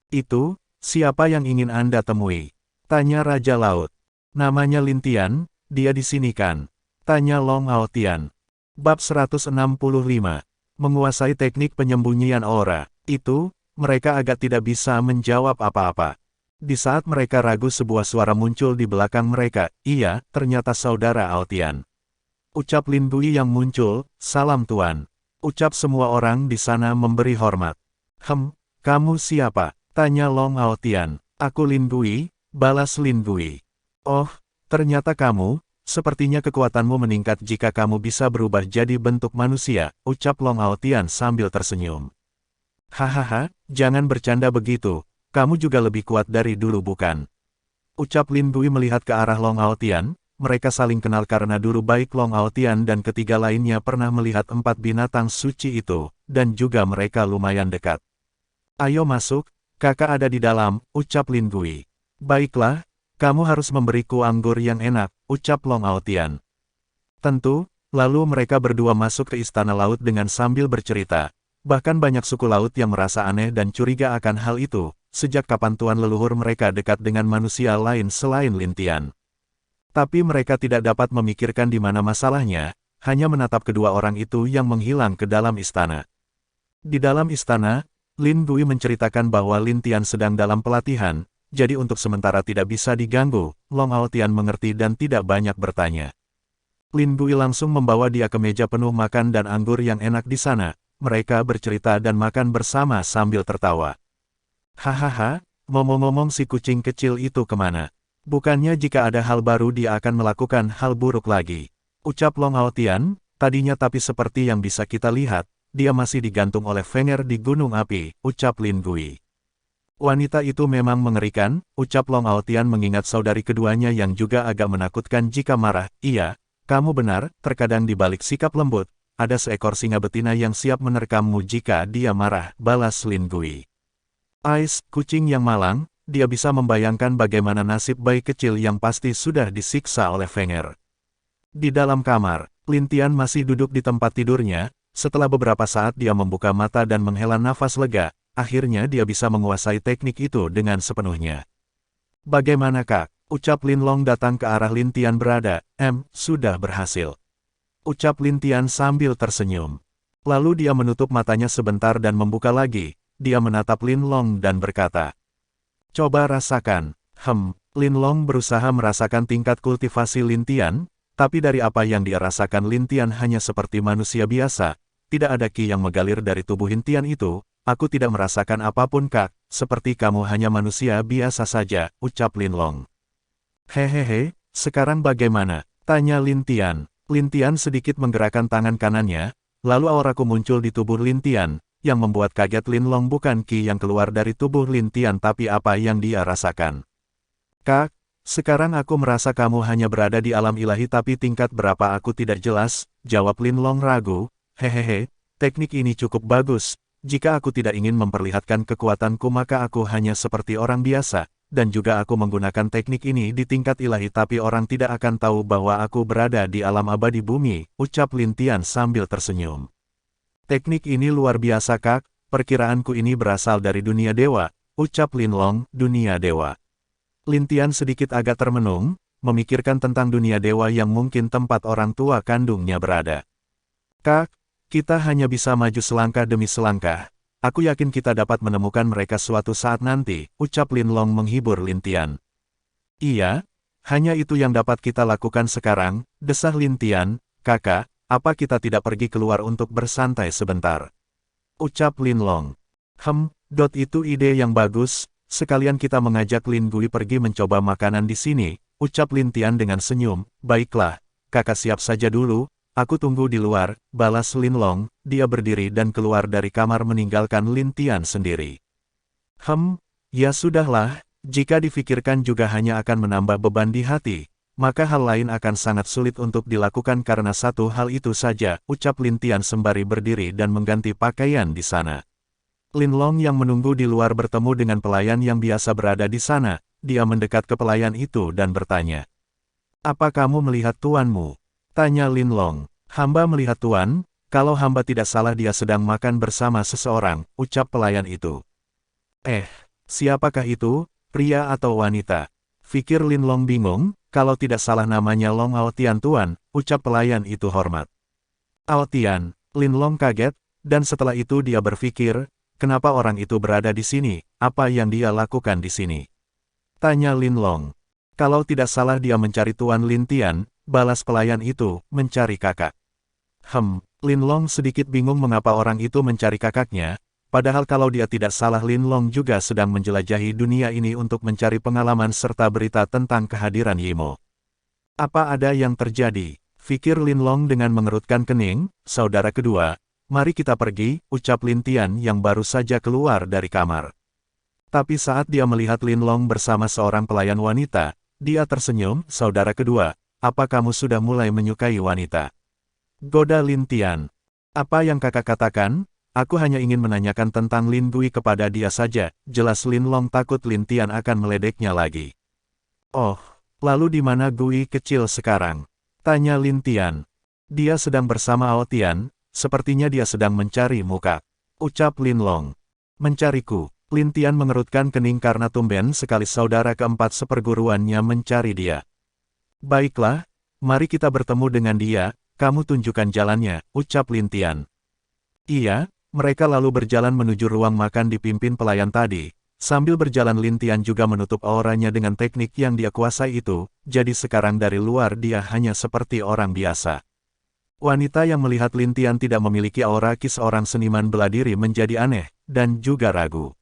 "Itu, siapa yang ingin Anda temui?" tanya Raja Laut. "Namanya Lin Tian. Dia di sini kan?" tanya Long Aotian. Bab 165. Menguasai teknik penyembunyian aura. Itu, mereka agak tidak bisa menjawab apa-apa. Di saat mereka ragu sebuah suara muncul di belakang mereka. "Iya, ternyata Saudara Aotian," ucap Lin Bui yang muncul. "Salam Tuan," ucap semua orang di sana memberi hormat. Kamu siapa?" tanya Long Aotian. "Aku Lin Bui," balas Lin Bui. "Oh, ternyata kamu, sepertinya kekuatanmu meningkat jika kamu bisa berubah jadi bentuk manusia," ucap Long Aotian sambil tersenyum. "Hahaha, jangan bercanda begitu, kamu juga lebih kuat dari dulu bukan?" ucap Lin Bui melihat ke arah Long Aotian. Mereka saling kenal karena dulu baik Long Aotian dan ketiga lainnya pernah melihat 4 binatang suci itu, dan juga mereka lumayan dekat. "Ayo masuk, kakak ada di dalam," ucap Lin Bui. "Baiklah, kamu harus memberiku anggur yang enak," ucap Long Aotian. "Tentu." Lalu mereka berdua masuk ke istana laut dengan sambil bercerita. Bahkan banyak suku laut yang merasa aneh dan curiga akan hal itu, sejak kapan tuan leluhur mereka dekat dengan manusia lain selain Lin Tian. Tapi mereka tidak dapat memikirkan di mana masalahnya, hanya menatap kedua orang itu yang menghilang ke dalam istana. Di dalam istana, Lin Bui menceritakan bahwa Lin Tian sedang dalam pelatihan, jadi untuk sementara tidak bisa diganggu. Long Aotian mengerti dan tidak banyak bertanya. Lin Bui langsung membawa dia ke meja penuh makan dan anggur yang enak di sana. Mereka bercerita dan makan bersama sambil tertawa. "Hahaha, ngomong-ngomong si kucing kecil itu kemana? Bukannya jika ada hal baru dia akan melakukan hal buruk lagi," ucap Long Aotian. "Tadinya tapi seperti yang bisa kita lihat, dia masih digantung oleh Fenger di Gunung Api," ucap Lin Bui. "Wanita itu memang mengerikan," ucap Long Aotian mengingat saudari keduanya yang juga agak menakutkan jika marah. "Iya, kamu benar, terkadang di balik sikap lembut, ada seekor singa betina yang siap menerkammu jika dia marah," balas Lin Bui. "Ais, kucing yang malang, dia bisa membayangkan bagaimana nasib bayi kecil yang pasti sudah disiksa oleh Fenger." Di dalam kamar, Lin Tian masih duduk di tempat tidurnya. Setelah beberapa saat dia membuka mata dan menghela nafas lega, akhirnya dia bisa menguasai teknik itu dengan sepenuhnya. "Bagaimana Kak?" ucap Lin Long datang ke arah Lin Tian berada. Sudah berhasil," ucap Lin Tian sambil tersenyum. Lalu dia menutup matanya sebentar dan membuka lagi. Dia menatap Lin Long dan berkata, "Coba rasakan." Lin Long berusaha merasakan tingkat kultivasi Lin Tian, tapi dari apa yang dia rasakan Lin Tian hanya seperti manusia biasa. Tidak ada ki yang mengalir dari tubuh Lin Tian itu. "Aku tidak merasakan apapun Kak, seperti kamu hanya manusia biasa saja," ucap Lin Long. "Hehehe, sekarang bagaimana?" tanya Lin Tian. Lin Tian sedikit menggerakkan tangan kanannya, lalu auraku muncul di tubuh Lin Tian, yang membuat kaget Lin Long. Bukan ki yang keluar dari tubuh Lin Tian tapi apa yang dia rasakan. "Kak, sekarang aku merasa kamu hanya berada di alam ilahi tapi tingkat berapa aku tidak jelas," jawab Lin Long ragu. "Hehehe, teknik ini cukup bagus. Jika aku tidak ingin memperlihatkan kekuatanku maka aku hanya seperti orang biasa, dan juga aku menggunakan teknik ini di tingkat ilahi tapi orang tidak akan tahu bahwa aku berada di alam abadi bumi," ucap Lin Tian sambil tersenyum. "Teknik ini luar biasa Kak, perkiraanku ini berasal dari dunia dewa," ucap Lin Long. "Dunia dewa?" Lin Tian sedikit agak termenung, memikirkan tentang dunia dewa yang mungkin tempat orang tua kandungnya berada. Kak, kita hanya bisa maju selangkah demi selangkah. Aku yakin kita dapat menemukan mereka suatu saat nanti, ucap Linlong menghibur Lin Tian. Iya, hanya itu yang dapat kita lakukan sekarang, desah Lin Tian. Kakak, apa kita tidak pergi keluar untuk bersantai sebentar? Ucap Linlong. Itu ide yang bagus, sekalian kita mengajak Lin Gui pergi mencoba makanan di sini, ucap Lin Tian dengan senyum. Baiklah, kakak siap saja dulu, aku tunggu di luar, balas Linlong. Dia berdiri dan keluar dari kamar meninggalkan Lin Tian sendiri. Ya sudahlah, jika difikirkan juga hanya akan menambah beban di hati, maka hal lain akan sangat sulit untuk dilakukan karena satu hal itu saja, ucap Lin Tian sembari berdiri dan mengganti pakaian di sana. Linlong yang menunggu di luar bertemu dengan pelayan yang biasa berada di sana. Dia mendekat ke pelayan itu dan bertanya. Apa kamu melihat tuanmu? Tanya Linlong. Hamba melihat tuan, kalau hamba tidak salah dia sedang makan bersama seseorang, ucap pelayan itu. Siapakah itu, pria atau wanita? Fikir Linlong bingung, kalau tidak salah namanya Long Aotian tuan, ucap pelayan itu hormat. Aotian, Linlong kaget, dan setelah itu dia berpikir, kenapa orang itu berada di sini, apa yang dia lakukan di sini? Tanya Linlong. Kalau tidak salah dia mencari Tuan Lin Tian, balas pelayan itu, mencari kakak. Linlong sedikit bingung mengapa orang itu mencari kakaknya, padahal kalau dia tidak salah Linlong juga sedang menjelajahi dunia ini untuk mencari pengalaman serta berita tentang kehadiran Yimo. Apa ada yang terjadi? Fikir Linlong dengan mengerutkan kening. Saudara kedua, mari kita pergi, ucap Lin Tian yang baru saja keluar dari kamar. Tapi saat dia melihat Linlong bersama seorang pelayan wanita, dia tersenyum. Saudara kedua, apa kamu sudah mulai menyukai wanita? Goda Lin Tian. Apa yang kakak katakan? Aku hanya ingin menanyakan tentang Lin Gui kepada dia saja. Jelas Linlong takut Lin Tian akan meledeknya lagi. Oh, lalu di mana Gui kecil sekarang? Tanya Lin Tian. Dia sedang bersama Aotian. Sepertinya dia sedang mencari muka. Ucap Linlong. Mencariku. Lin Tian mengerutkan kening karena tumben sekali saudara keempat seperguruannya mencari dia. Baiklah, mari kita bertemu dengan dia, kamu tunjukkan jalannya, ucap Lin Tian. Iya, mereka lalu berjalan menuju ruang makan dipimpin pelayan tadi. Sambil berjalan Lin Tian juga menutup auranya dengan teknik yang dia kuasai itu, jadi sekarang dari luar dia hanya seperti orang biasa. Wanita yang melihat Lin Tian tidak memiliki aura seorang seniman bela diri menjadi aneh, dan juga ragu.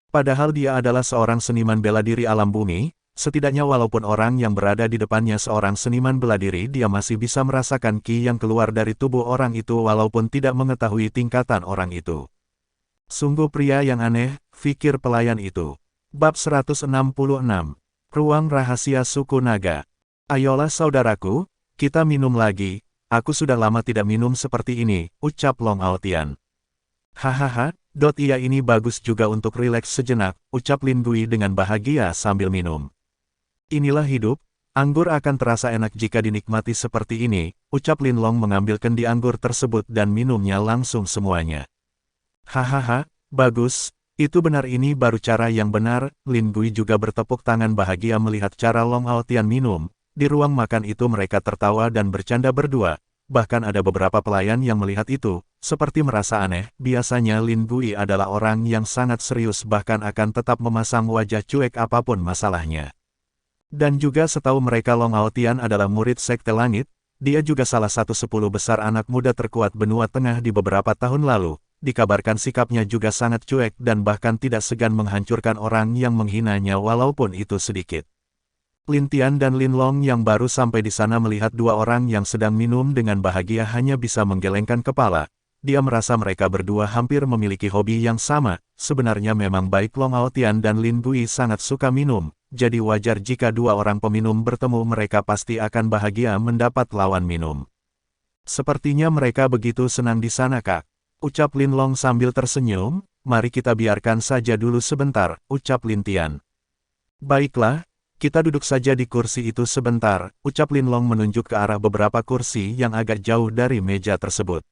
Padahal dia adalah seorang seniman bela diri alam bumi, setidaknya walaupun orang yang berada di depannya seorang seniman bela diri dia masih bisa merasakan ki yang keluar dari tubuh orang itu walaupun tidak mengetahui tingkatan orang itu. Sungguh pria yang aneh, pikir pelayan itu. Bab 166. Ruang Rahasia Suku Naga. Ayolah saudaraku, kita minum lagi. Aku sudah lama tidak minum seperti ini, ucap Long Aotian. Hahaha, iya ini bagus juga untuk rileks sejenak, ucap Lin Gui dengan bahagia sambil minum. Inilah hidup, anggur akan terasa enak jika dinikmati seperti ini, ucap Linlong mengambil kendi anggur tersebut dan minumnya langsung semuanya. Hahaha, bagus, itu benar ini baru cara yang benar, Lin Gui juga bertepuk tangan bahagia melihat cara Long Aotian minum. Di ruang makan itu mereka tertawa dan bercanda berdua, bahkan ada beberapa pelayan yang melihat itu, seperti merasa aneh. Biasanya Lin Gui adalah orang yang sangat serius bahkan akan tetap memasang wajah cuek apapun masalahnya. Dan juga setahu mereka Long Aotian adalah murid Sekte Langit, dia juga salah satu 10 besar anak muda terkuat benua tengah di beberapa tahun lalu, dikabarkan sikapnya juga sangat cuek dan bahkan tidak segan menghancurkan orang yang menghinanya walaupun itu sedikit. Lin Tian dan Linlong yang baru sampai di sana melihat dua orang yang sedang minum dengan bahagia hanya bisa menggelengkan kepala. Dia merasa mereka berdua hampir memiliki hobi yang sama. Sebenarnya memang baik Long Aotian dan Lin Gui sangat suka minum, jadi wajar jika dua orang peminum bertemu mereka pasti akan bahagia mendapat lawan minum. Sepertinya mereka begitu senang di sana kak, ucap Linlong sambil tersenyum. Mari kita biarkan saja dulu sebentar, ucap Lin Tian. Baiklah. Kita duduk saja di kursi itu sebentar, ucap Linlong menunjuk ke arah beberapa kursi yang agak jauh dari meja tersebut.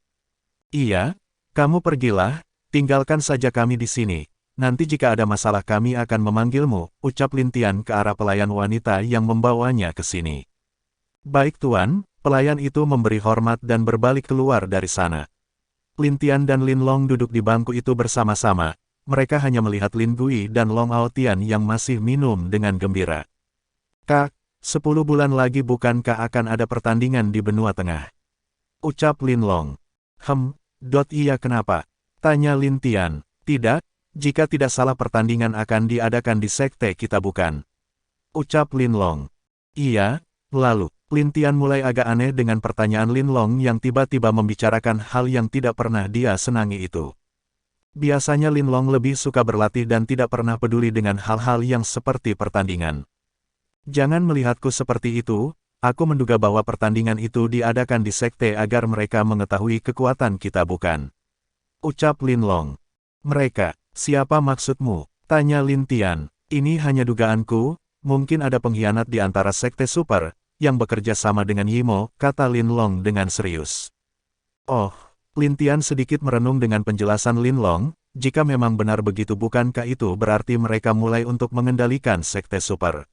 Iya, kamu pergilah, tinggalkan saja kami di sini. nanti jika ada masalah kami akan memanggilmu, ucap Lin Tian ke arah pelayan wanita yang membawanya ke sini. Baik tuan, pelayan itu memberi hormat dan berbalik keluar dari sana. Lin Tian dan Lin Long duduk di bangku itu bersama-sama, mereka hanya melihat Lin Gui dan Long Aotian yang masih minum dengan gembira. Kak, 10 bulan lagi bukankah akan ada pertandingan di benua tengah? Ucap Lin Long. Iya kenapa? Tanya Lin Tian. Tidak, jika tidak salah pertandingan akan diadakan di sekte kita bukan? Ucap Lin Long. Iya, lalu, Lin Tian mulai agak aneh dengan pertanyaan Lin Long yang tiba-tiba membicarakan hal yang tidak pernah dia senangi itu. Biasanya Lin Long lebih suka berlatih dan tidak pernah peduli dengan hal-hal yang seperti pertandingan. Jangan melihatku seperti itu, aku menduga bahwa pertandingan itu diadakan di sekte agar mereka mengetahui kekuatan kita bukan? Ucap Lin Long. Mereka, siapa maksudmu? Tanya Lin Tian. Ini hanya dugaanku, mungkin ada pengkhianat di antara sekte super, yang bekerja sama dengan Yimo, kata Lin Long dengan serius. Oh. Lin Tian sedikit merenung dengan penjelasan Lin Long, jika memang benar begitu bukankah itu berarti mereka mulai untuk mengendalikan sekte super.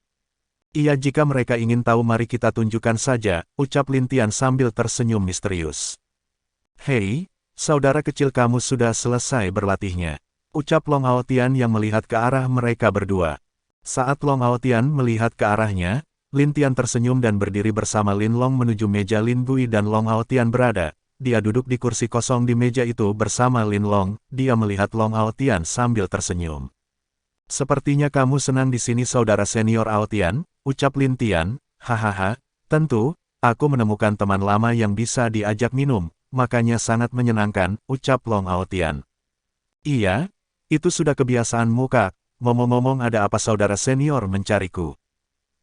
Iya jika mereka ingin tahu mari kita tunjukkan saja, ucap Lin Tian sambil tersenyum misterius. Hei, saudara kecil kamu sudah selesai berlatihnya. Ucap Long Aotian yang melihat ke arah mereka berdua. Saat Long Aotian melihat ke arahnya, Lin Tian tersenyum dan berdiri bersama Lin Long menuju meja Lin Gui dan Long Aotian berada. Dia duduk di kursi kosong di meja itu bersama Lin Long, dia melihat Long Aotian sambil tersenyum. Sepertinya kamu senang di sini saudara senior Aotian, ucap Lin Tian, hahaha, tentu, aku menemukan teman lama yang bisa diajak minum, makanya sangat menyenangkan, ucap Long Aotian. Iya, itu sudah kebiasaanmu kak, ngomong-ngomong ada apa saudara senior mencariku?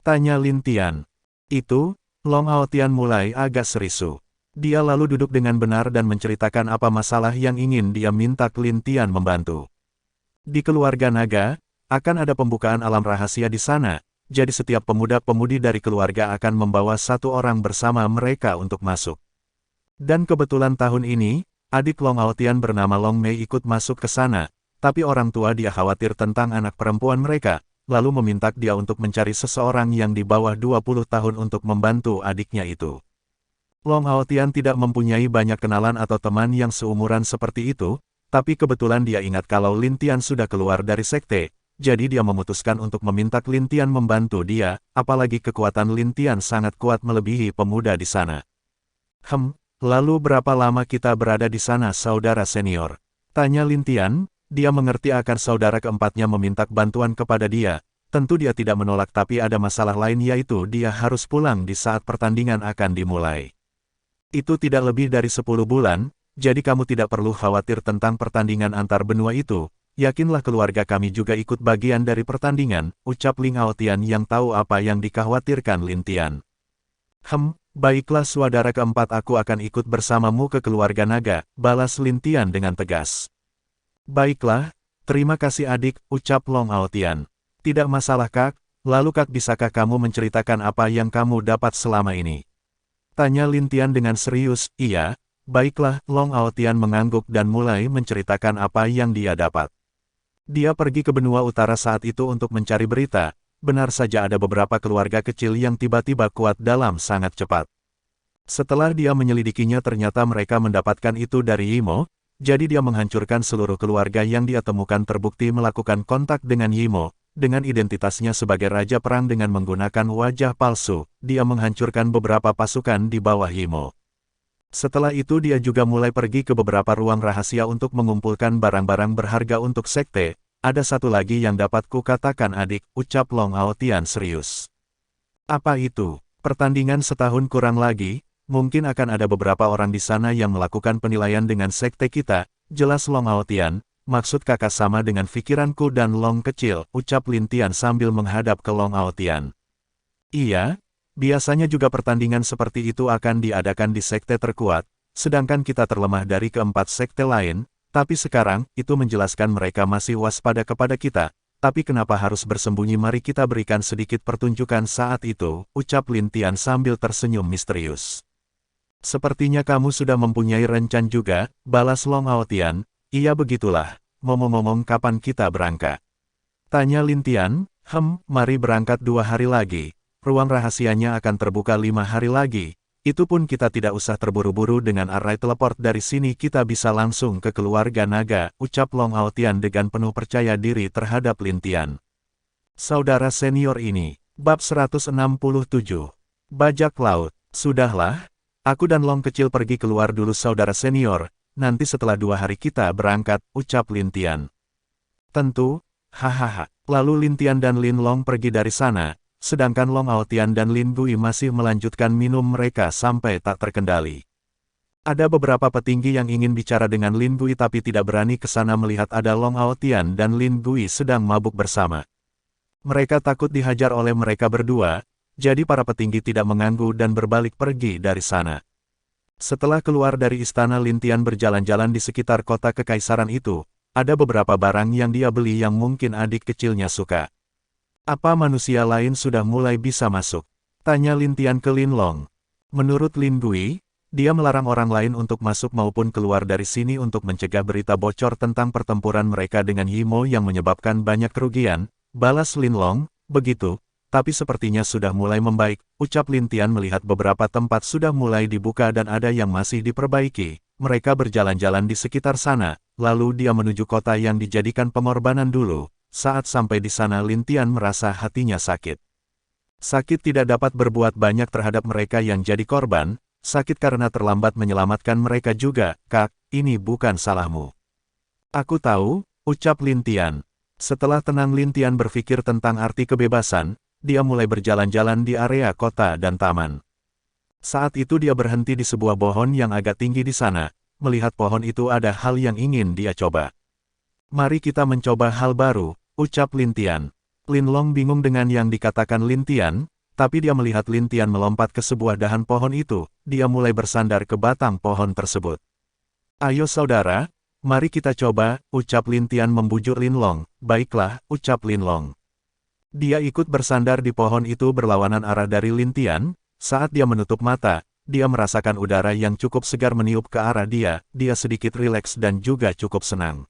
Tanya Lin Tian. Itu, Long Aotian mulai agak serisu. Dia lalu duduk dengan benar dan menceritakan apa masalah yang ingin dia minta Lin Tian membantu. Di keluarga naga, akan ada pembukaan alam rahasia di sana, jadi setiap pemuda-pemudi dari keluarga akan membawa satu orang bersama mereka untuk masuk. Dan kebetulan tahun ini, adik Long Aotian bernama Long Mei ikut masuk ke sana, tapi orang tua dia khawatir tentang anak perempuan mereka, lalu meminta dia untuk mencari seseorang yang di bawah 20 tahun untuk membantu adiknya itu. Long Aotian tidak mempunyai banyak kenalan atau teman yang seumuran seperti itu, tapi kebetulan dia ingat kalau Lin Tian sudah keluar dari sekte, jadi dia memutuskan untuk meminta Lin Tian membantu dia, apalagi kekuatan Lin Tian sangat kuat melebihi pemuda di sana. Lalu berapa lama kita berada di sana saudara senior? Tanya Lin Tian, dia mengerti akan saudara keempatnya meminta bantuan kepada dia, tentu dia tidak menolak tapi ada masalah lain yaitu dia harus pulang di saat pertandingan akan dimulai. Itu tidak lebih dari 10 bulan, jadi kamu tidak perlu khawatir tentang pertandingan antar benua itu, yakinlah keluarga kami juga ikut bagian dari pertandingan, ucap Ling Aotian yang tahu apa yang dikhawatirkan Lin Tian. Baiklah saudara keempat aku akan ikut bersamamu ke keluarga naga, balas Lin Tian dengan tegas. Baiklah, terima kasih adik, ucap Long Aotian. Tidak masalah kak, lalu kak bisakah kamu menceritakan apa yang kamu dapat selama ini? Tanya Lin Tian dengan serius. Iya, baiklah, Long Aotian mengangguk dan mulai menceritakan apa yang dia dapat. Dia pergi ke benua utara saat itu untuk mencari berita, benar saja ada beberapa keluarga kecil yang tiba-tiba kuat dalam sangat cepat. Setelah dia menyelidikinya ternyata mereka mendapatkan itu dari Yimo, jadi dia menghancurkan seluruh keluarga yang dia temukan terbukti melakukan kontak dengan Yimo. Dengan identitasnya sebagai Raja Perang dengan menggunakan wajah palsu, dia menghancurkan beberapa pasukan di bawah Yimo. Setelah itu dia juga mulai pergi ke beberapa ruang rahasia untuk mengumpulkan barang-barang berharga untuk sekte. Ada satu lagi yang dapat kukatakan adik, ucap Long Aotian serius. Apa itu? Pertandingan setahun kurang lagi, mungkin akan ada beberapa orang di sana yang melakukan penilaian dengan sekte kita, jelas Long Aotian. Maksud kakak sama dengan pikiranku dan Long kecil, ucap Lin Tian sambil menghadap ke Long Aotian. Iya, biasanya juga pertandingan seperti itu akan diadakan di sekte terkuat, sedangkan kita terlemah dari keempat sekte lain, tapi sekarang, itu menjelaskan mereka masih waspada kepada kita, tapi kenapa harus bersembunyi mari kita berikan sedikit pertunjukan saat itu, ucap Lin Tian sambil tersenyum misterius. Sepertinya kamu sudah mempunyai rencana juga, balas Long Aotian. Iya begitulah, ngomong-ngomong kapan kita berangkat? Tanya Lin Tian. Mari berangkat 2 hari lagi. Ruang rahasianya akan terbuka 5 hari lagi. Itu pun kita tidak usah terburu-buru dengan array teleport dari sini, kita bisa langsung ke keluarga naga, ucap Long Aotian dengan penuh percaya diri terhadap Lin Tian. Saudara senior ini. Bab 167. Bajak laut. Sudahlah, aku dan Long kecil pergi keluar dulu saudara senior, nanti setelah 2 hari kita berangkat, ucap Lin Tian. Tentu, hahaha. Lalu Lin Tian dan Lin Long pergi dari sana, sedangkan Long Aotian dan Lin Gui masih melanjutkan minum mereka sampai tak terkendali. Ada beberapa petinggi yang ingin bicara dengan Lin Gui tapi tidak berani ke sana melihat ada Long Aotian dan Lin Gui sedang mabuk bersama. Mereka takut dihajar oleh mereka berdua, jadi para petinggi tidak mengganggu dan berbalik pergi dari sana. Setelah keluar dari istana, Lin Tian berjalan-jalan di sekitar kota kekaisaran itu. Ada beberapa barang yang dia beli yang mungkin adik kecilnya suka. Apa manusia lain sudah mulai bisa masuk? Tanya Lin Tian ke Lin Long. Menurut Lin Gui, dia melarang orang lain untuk masuk maupun keluar dari sini untuk mencegah berita bocor tentang pertempuran mereka dengan Yimo yang menyebabkan banyak kerugian, balas Lin Long. Begitu, tapi sepertinya sudah mulai membaik, ucap Lin Tian melihat beberapa tempat sudah mulai dibuka dan ada yang masih diperbaiki. Mereka berjalan-jalan di sekitar sana, lalu dia menuju kota yang dijadikan pengorbanan dulu. Saat sampai di sana Lin Tian merasa hatinya sakit. Sakit tidak dapat berbuat banyak terhadap mereka yang jadi korban, sakit karena terlambat menyelamatkan mereka juga. Kak, ini bukan salahmu. Aku tahu, ucap Lin Tian. Setelah tenang Lin Tian berpikir tentang arti kebebasan, dia mulai berjalan-jalan di area kota dan taman. Saat itu dia berhenti di sebuah pohon yang agak tinggi di sana, melihat pohon itu ada hal yang ingin dia coba. Mari kita mencoba hal baru, ucap Lin Tian. Lin Long bingung dengan yang dikatakan Lin Tian, tapi dia melihat Lin Tian melompat ke sebuah dahan pohon itu, dia mulai bersandar ke batang pohon tersebut. Ayo saudara, mari kita coba, ucap Lin Tian membujuk Lin Long. Baiklah, ucap Lin Long. Dia ikut bersandar di pohon itu berlawanan arah dari Lin Tian. Saat dia menutup mata, dia merasakan udara yang cukup segar meniup ke arah dia sedikit rileks dan juga cukup senang.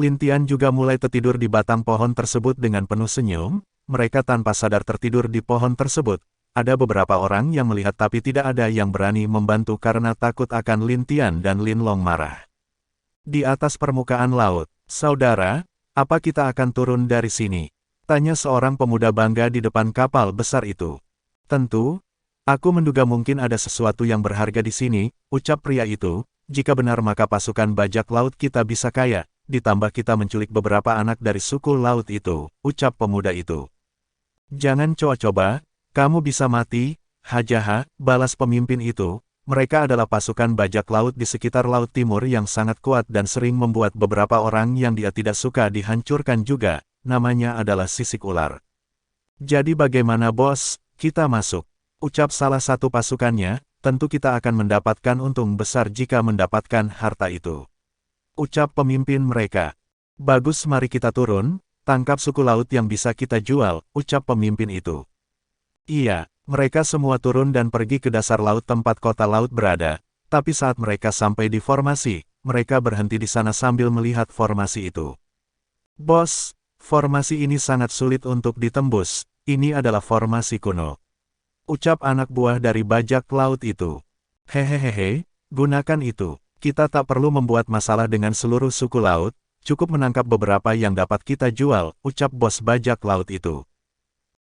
Lin Tian juga mulai tertidur di batang pohon tersebut dengan penuh senyum, mereka tanpa sadar tertidur di pohon tersebut. Ada beberapa orang yang melihat tapi tidak ada yang berani membantu karena takut akan Lin Tian dan Lin Long marah. Di atas permukaan laut, saudara, apa kita akan turun dari sini? Tanya seorang pemuda bangga di depan kapal besar itu. Tentu. Aku menduga mungkin ada sesuatu yang berharga di sini, ucap pria itu. Jika benar maka pasukan bajak laut kita bisa kaya, ditambah kita menculik beberapa anak dari suku laut itu, ucap pemuda itu. Jangan coba-coba, kamu bisa mati, hajaha, balas pemimpin itu. Mereka adalah pasukan bajak laut di sekitar Laut Timur yang sangat kuat dan sering membuat beberapa orang yang dia tidak suka dihancurkan juga, namanya adalah sisik ular. Jadi bagaimana bos, kita masuk. Ucap salah satu pasukannya, tentu kita akan mendapatkan untung besar jika mendapatkan harta itu. Ucap pemimpin mereka. Bagus, mari kita turun, tangkap suku laut yang bisa kita jual, ucap pemimpin itu. Iya, mereka semua turun dan pergi ke dasar laut tempat kota laut berada, tapi saat mereka sampai di formasi, mereka berhenti di sana sambil melihat formasi itu. Bos, formasi ini sangat sulit untuk ditembus, ini adalah formasi kuno. Ucap anak buah dari bajak laut itu. Hehehehe, gunakan itu. Kita tak perlu membuat masalah dengan seluruh suku laut, cukup menangkap beberapa yang dapat kita jual, ucap bos bajak laut itu.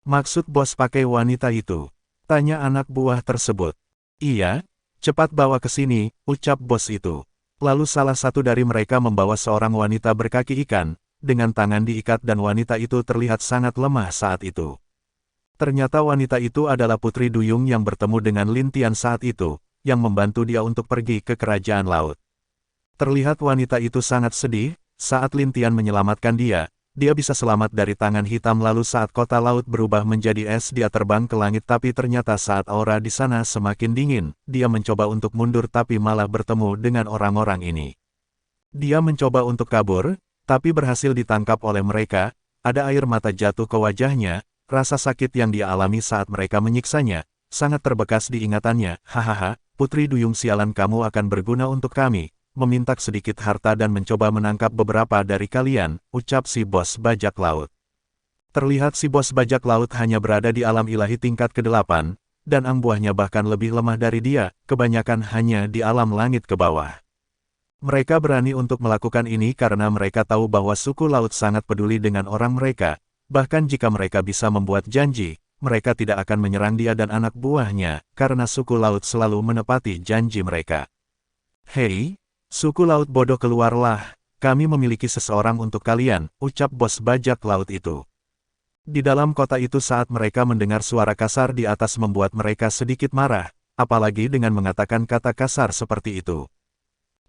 Maksud bos pakai wanita itu? Tanya anak buah tersebut. Iya, cepat bawa ke sini, ucap bos itu. Lalu salah satu dari mereka membawa seorang wanita berkaki ikan, dengan tangan diikat dan wanita itu terlihat sangat lemah saat itu. Ternyata wanita itu adalah Putri Duyung yang bertemu dengan Lin Tian saat itu, yang membantu dia untuk pergi ke kerajaan laut. Terlihat wanita itu sangat sedih, saat Lin Tian menyelamatkan dia bisa selamat dari tangan hitam lalu saat kota laut berubah menjadi es dia terbang ke langit tapi ternyata saat aura di sana semakin dingin, dia mencoba untuk mundur tapi malah bertemu dengan orang-orang ini. Dia mencoba untuk kabur, tapi berhasil ditangkap oleh mereka, ada air mata jatuh ke wajahnya. Rasa sakit yang dia alami saat mereka menyiksanya, sangat terbekas di ingatannya. Hahaha, Putri Duyung sialan kamu akan berguna untuk kami, meminta sedikit harta dan mencoba menangkap beberapa dari kalian, ucap si bos bajak laut. Terlihat si bos bajak laut hanya berada di alam ilahi tingkat ke-8, dan ang buahnya bahkan lebih lemah dari dia, kebanyakan hanya di alam langit ke bawah. Mereka berani untuk melakukan ini karena mereka tahu bahwa suku laut sangat peduli dengan orang mereka, bahkan jika mereka bisa membuat janji, mereka tidak akan menyerang dia dan anak buahnya, karena suku laut selalu menepati janji mereka. Hei, suku laut bodoh keluarlah, kami memiliki seseorang untuk kalian, ucap bos bajak laut itu. Di dalam kota itu saat mereka mendengar suara kasar di atas membuat mereka sedikit marah, apalagi dengan mengatakan kata kasar seperti itu.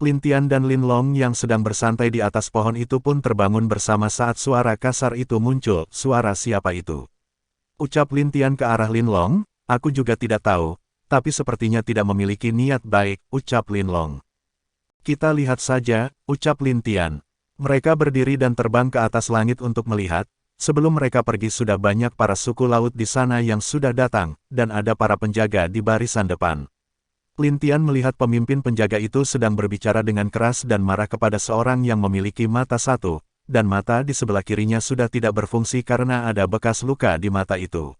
Lin Tian dan Lin Long yang sedang bersantai di atas pohon itu pun terbangun bersama saat suara kasar itu muncul. Suara siapa itu? Ucap Lin Tian ke arah Lin Long, aku juga tidak tahu, tapi sepertinya tidak memiliki niat baik, ucap Lin Long. Kita lihat saja, ucap Lin Tian. Mereka berdiri dan terbang ke atas langit untuk melihat. Sebelum mereka pergi sudah banyak para suku laut di sana yang sudah datang, dan ada para penjaga di barisan depan. Lin Tian melihat pemimpin penjaga itu sedang berbicara dengan keras dan marah kepada seorang yang memiliki mata satu, dan mata di sebelah kirinya sudah tidak berfungsi karena ada bekas luka di mata itu.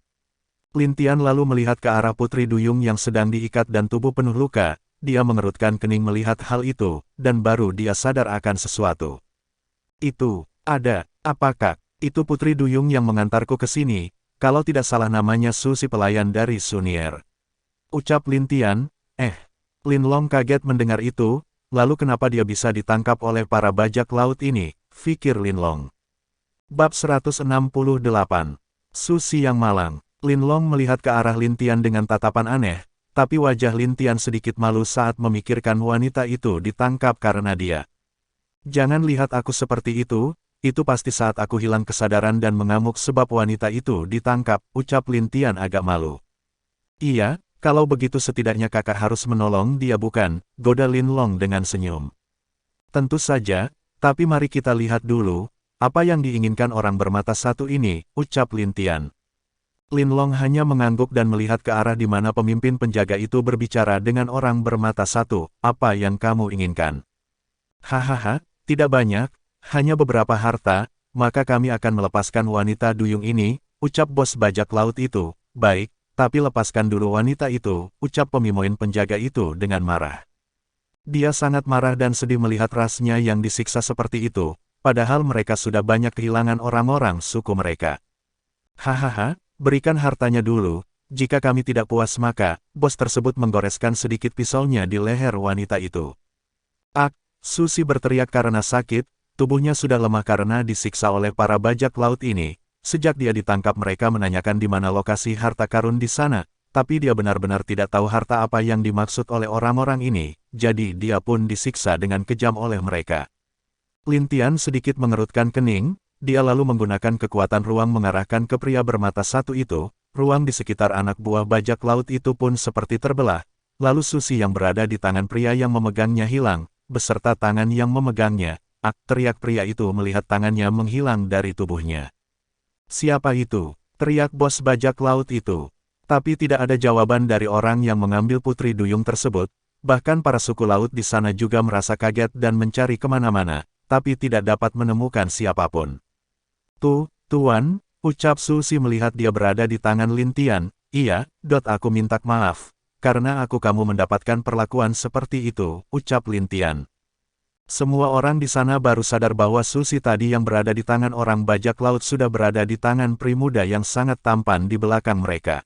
Lin Tian lalu melihat ke arah Putri Duyung yang sedang diikat dan tubuh penuh luka, dia mengerutkan kening melihat hal itu, dan baru dia sadar akan sesuatu. Itu, apakah? Itu Putri Duyung yang mengantarku ke sini, kalau tidak salah namanya Su si pelayan dari Sunier. Ucap Lin Tian, Lin Long kaget mendengar itu, lalu kenapa dia bisa ditangkap oleh para bajak laut ini, pikir Lin Long. Bab 168. Su si yang malang. Lin Long melihat ke arah Lin Tian dengan tatapan aneh, tapi wajah Lin Tian sedikit malu saat memikirkan wanita itu ditangkap karena dia. Jangan lihat aku seperti itu pasti saat aku hilang kesadaran dan mengamuk sebab wanita itu ditangkap, ucap Lin Tian agak malu. Iya, kalau begitu setidaknya kakak harus menolong dia bukan, goda Lin Long dengan senyum. Tentu saja, tapi mari kita lihat dulu, apa yang diinginkan orang bermata satu ini, ucap Lin Tian. Lin Long hanya mengangguk dan melihat ke arah di mana pemimpin penjaga itu berbicara dengan orang bermata satu, apa yang kamu inginkan? Hahaha, tidak banyak. Hanya beberapa harta, maka kami akan melepaskan wanita duyung ini, ucap bos bajak laut itu. Baik, tapi lepaskan dulu wanita itu, ucap pemimoin penjaga itu dengan marah. Dia sangat marah dan sedih melihat rasnya yang disiksa seperti itu, padahal mereka sudah banyak kehilangan orang-orang suku mereka. Hahaha, berikan hartanya dulu, jika kami tidak puas maka, bos tersebut menggoreskan sedikit pisaunya di leher wanita itu. Su si berteriak karena sakit. Tubuhnya sudah lemah karena disiksa oleh para bajak laut ini. Sejak dia ditangkap mereka menanyakan di mana lokasi harta karun di sana, tapi dia benar-benar tidak tahu harta apa yang dimaksud oleh orang-orang ini, jadi dia pun disiksa dengan kejam oleh mereka. Lin Tian sedikit mengerutkan kening, dia lalu menggunakan kekuatan ruang mengarahkan ke pria bermata satu itu, ruang di sekitar anak buah bajak laut itu pun seperti terbelah, lalu susi yang berada di tangan pria yang memegangnya hilang, beserta tangan yang memegangnya. Teriak pria itu melihat tangannya menghilang dari tubuhnya. Siapa itu? Teriak bos bajak laut itu. Tapi tidak ada jawaban dari orang yang mengambil Putri Duyung tersebut, bahkan para suku laut di sana juga merasa kaget dan mencari kemana-mana, tapi tidak dapat menemukan siapapun. Tuan, ucap Susi melihat dia berada di tangan Lin Tian, iya, aku minta maaf, karena kamu mendapatkan perlakuan seperti itu, ucap Lin Tian. Semua orang di sana baru sadar bahwa Susi tadi yang berada di tangan orang bajak laut sudah berada di tangan pria muda yang sangat tampan di belakang mereka.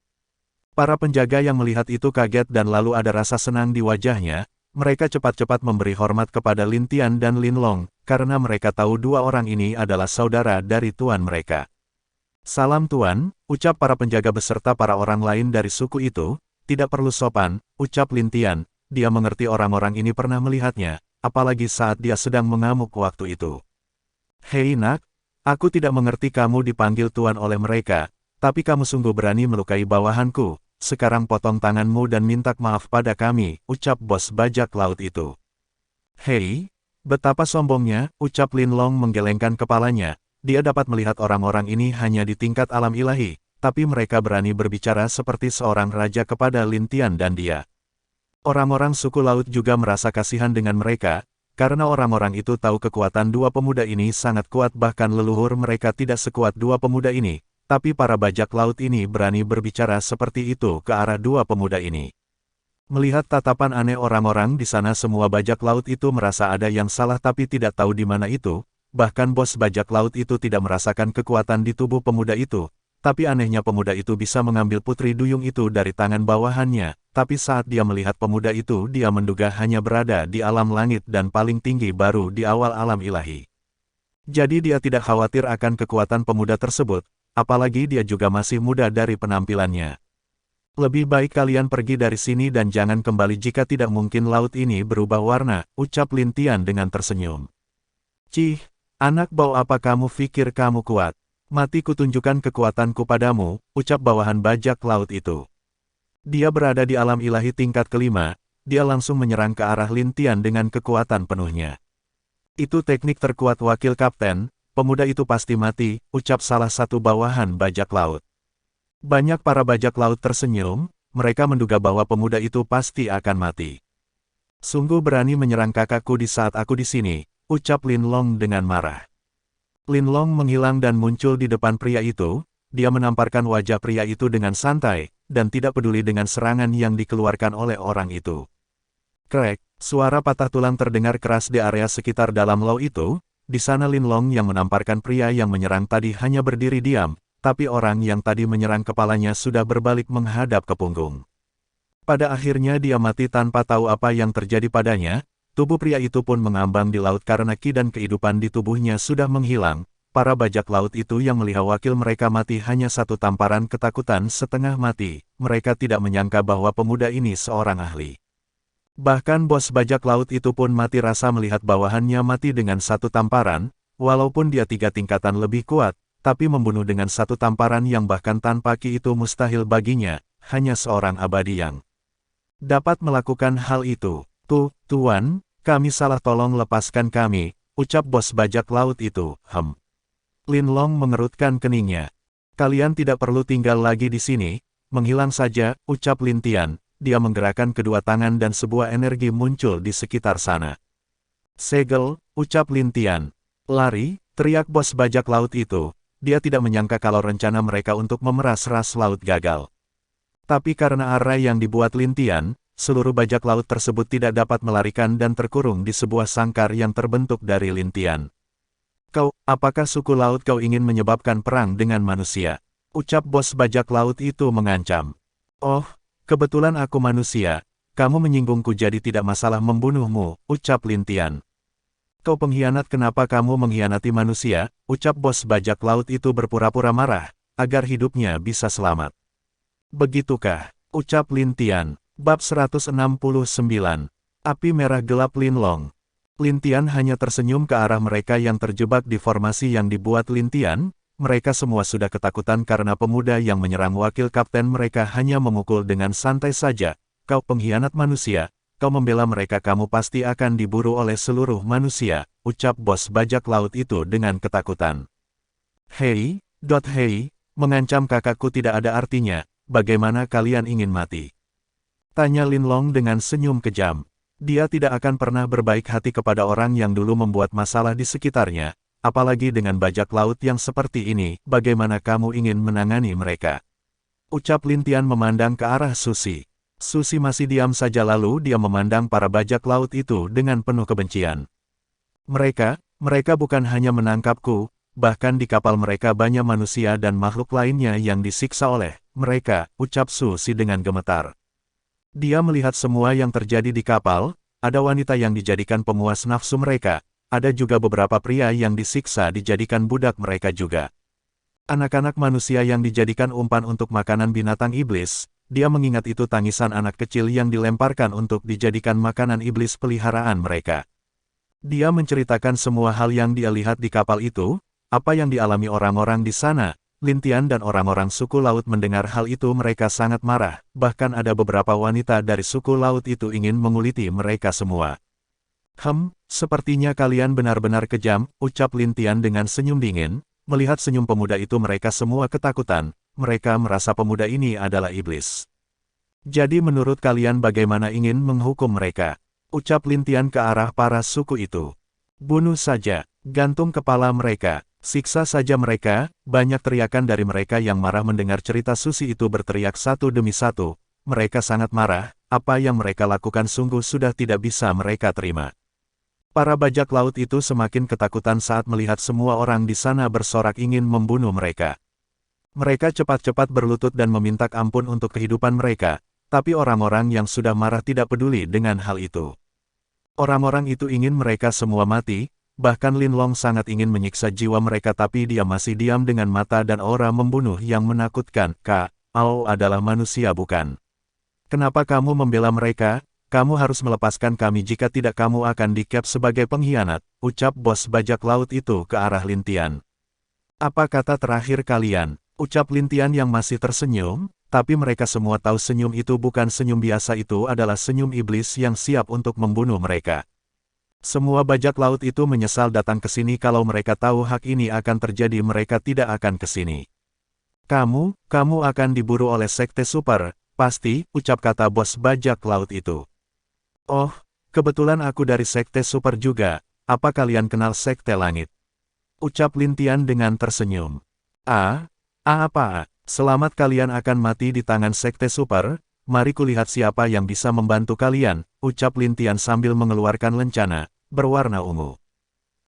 Para penjaga yang melihat itu kaget dan lalu ada rasa senang di wajahnya, mereka cepat-cepat memberi hormat kepada Lin Tian dan Lin Long, karena mereka tahu dua orang ini adalah saudara dari tuan mereka. Salam tuan, ucap para penjaga beserta para orang lain dari suku itu, tidak perlu sopan, ucap Lin Tian, dia mengerti orang-orang ini pernah melihatnya. Apalagi saat dia sedang mengamuk waktu itu. Hei nak, aku tidak mengerti kamu dipanggil tuan oleh mereka, tapi kamu sungguh berani melukai bawahanku, sekarang potong tanganmu dan minta maaf pada kami, ucap bos bajak laut itu. Hei, betapa sombongnya, ucap Lin Long menggelengkan kepalanya, dia dapat melihat orang-orang ini hanya di tingkat alam ilahi, tapi mereka berani berbicara seperti seorang raja kepada Lin Tian dan dia. Orang-orang suku laut juga merasa kasihan dengan mereka, karena orang-orang itu tahu kekuatan dua pemuda ini sangat kuat, bahkan leluhur mereka tidak sekuat dua pemuda ini, tapi para bajak laut ini berani berbicara seperti itu ke arah dua pemuda ini. Melihat tatapan aneh orang-orang di sana, semua bajak laut itu merasa ada yang salah tapi tidak tahu di mana itu, bahkan bos bajak laut itu tidak merasakan kekuatan di tubuh pemuda itu. Tapi anehnya pemuda itu bisa mengambil putri duyung itu dari tangan bawahannya, tapi saat dia melihat pemuda itu dia menduga hanya berada di alam langit dan paling tinggi baru di awal alam ilahi. Jadi dia tidak khawatir akan kekuatan pemuda tersebut, apalagi dia juga masih muda dari penampilannya. Lebih baik kalian pergi dari sini dan jangan kembali jika tidak mungkin laut ini berubah warna, ucap Lin Tian dengan tersenyum. Cih, anak bau, apa kamu pikir kamu kuat? Mati kutunjukkan kekuatanku padamu, ucap bawahan bajak laut itu. Dia berada di alam ilahi tingkat kelima, dia langsung menyerang ke arah Lin Tian dengan kekuatan penuhnya. Itu teknik terkuat wakil kapten, pemuda itu pasti mati, ucap salah satu bawahan bajak laut. Banyak para bajak laut tersenyum, mereka menduga bahwa pemuda itu pasti akan mati. Sungguh berani menyerang kakakku di saat aku di sini, ucap Lin Long dengan marah. Lin Long menghilang dan muncul di depan pria itu, dia menamparkan wajah pria itu dengan santai, dan tidak peduli dengan serangan yang dikeluarkan oleh orang itu. Krek, suara patah tulang terdengar keras di area sekitar dalam lau itu, di sana Lin Long yang menamparkan pria yang menyerang tadi hanya berdiri diam, tapi orang yang tadi menyerang kepalanya sudah berbalik menghadap ke punggung. Pada akhirnya dia mati tanpa tahu apa yang terjadi padanya. Tubuh pria itu pun mengambang di laut karena ki dan kehidupan di tubuhnya sudah menghilang. Para bajak laut itu yang melihat wakil mereka mati hanya satu tamparan ketakutan setengah mati. Mereka tidak menyangka bahwa pemuda ini seorang ahli. Bahkan bos bajak laut itu pun mati rasa melihat bawahannya mati dengan satu tamparan, walaupun dia 3 tingkatan lebih kuat, tapi membunuh dengan satu tamparan yang bahkan tanpa ki itu mustahil baginya, hanya seorang abadi yang dapat melakukan hal itu. Tuan, kami salah, tolong lepaskan kami, ucap bos bajak laut itu. Lin Long mengerutkan keningnya. Kalian tidak perlu tinggal lagi di sini, menghilang saja, ucap Lin Tian. Dia menggerakkan kedua tangan dan sebuah energi muncul di sekitar sana. Segel, ucap Lin Tian. Lari, teriak bos bajak laut itu. Dia tidak menyangka kalau rencana mereka untuk memeras ras laut gagal. Tapi karena arah yang dibuat Lin Tian, seluruh bajak laut tersebut tidak dapat melarikan dan terkurung di sebuah sangkar yang terbentuk dari Lin Tian. Kau, apakah suku laut kau ingin menyebabkan perang dengan manusia? Ucap bos bajak laut itu mengancam. Oh, kebetulan aku manusia, kamu menyinggungku jadi tidak masalah membunuhmu, ucap Lin Tian. Kau pengkhianat, kenapa kamu mengkhianati manusia? Ucap bos bajak laut itu berpura-pura marah, agar hidupnya bisa selamat. Begitukah? Ucap Lin Tian. Bab 169. Api merah gelap Lin Long. Lin Tian hanya tersenyum ke arah mereka yang terjebak di formasi yang dibuat Lin Tian. Mereka semua sudah ketakutan karena pemuda yang menyerang wakil kapten mereka hanya memukul dengan santai saja. Kau pengkhianat manusia, kau membela mereka, kamu pasti akan diburu oleh seluruh manusia, ucap bos bajak laut itu dengan ketakutan. Hei, mengancam kakakku tidak ada artinya, bagaimana kalian ingin mati? Tanya Lin Long dengan senyum kejam. Dia tidak akan pernah berbaik hati kepada orang yang dulu membuat masalah di sekitarnya, apalagi dengan bajak laut yang seperti ini, bagaimana kamu ingin menangani mereka? Ucap Lin Tian memandang ke arah Susi. Susi masih diam saja lalu dia memandang para bajak laut itu dengan penuh kebencian. Mereka bukan hanya menangkapku, bahkan di kapal mereka banyak manusia dan makhluk lainnya yang disiksa oleh mereka, ucap Susi dengan gemetar. Dia melihat semua yang terjadi di kapal, ada wanita yang dijadikan pemuas nafsu mereka, ada juga beberapa pria yang disiksa dijadikan budak mereka juga. Anak-anak manusia yang dijadikan umpan untuk makanan binatang iblis, dia mengingat itu tangisan anak kecil yang dilemparkan untuk dijadikan makanan iblis peliharaan mereka. Dia menceritakan semua hal yang dia lihat di kapal itu, apa yang dialami orang-orang di sana. Lin Tian dan orang-orang suku laut mendengar hal itu mereka sangat marah, bahkan ada beberapa wanita dari suku laut itu ingin menguliti mereka semua. Sepertinya kalian benar-benar kejam, ucap Lin Tian dengan senyum dingin. Melihat senyum pemuda itu mereka semua ketakutan, mereka merasa pemuda ini adalah iblis. Jadi menurut kalian bagaimana ingin menghukum mereka? Ucap Lin Tian ke arah para suku itu. Bunuh saja, gantung kepala mereka, siksa saja mereka. Banyak teriakan dari mereka yang marah mendengar cerita Susi itu berteriak satu demi satu. Mereka sangat marah, apa yang mereka lakukan sungguh sudah tidak bisa mereka terima. Para bajak laut itu semakin ketakutan saat melihat semua orang di sana bersorak ingin membunuh mereka. Mereka cepat-cepat berlutut dan meminta ampun untuk kehidupan mereka, tapi orang-orang yang sudah marah tidak peduli dengan hal itu. Orang-orang itu ingin mereka semua mati, bahkan Lin Long sangat ingin menyiksa jiwa mereka tapi dia masih diam dengan mata dan aura membunuh yang menakutkan. Kau adalah manusia bukan? Kenapa kamu membela mereka? Kamu harus melepaskan kami jika tidak kamu akan di-cap sebagai pengkhianat, ucap bos bajak laut itu ke arah Lin Tian. Apa kata terakhir kalian? Ucap Lin Tian yang masih tersenyum, tapi mereka semua tahu senyum itu bukan senyum biasa, itu adalah senyum iblis yang siap untuk membunuh mereka. Semua bajak laut itu menyesal datang ke sini. Kalau mereka tahu hak ini akan terjadi mereka tidak akan ke sini. Kamu akan diburu oleh Sekte Super, pasti, ucap kata bos bajak laut itu. Oh, kebetulan aku dari Sekte Super juga, apa kalian kenal Sekte Langit? Ucap Lin Tian dengan tersenyum. Apa? Selamat, kalian akan mati di tangan Sekte Super, mari kulihat siapa yang bisa membantu kalian, ucap Lin Tian sambil mengeluarkan lencana, berwarna ungu.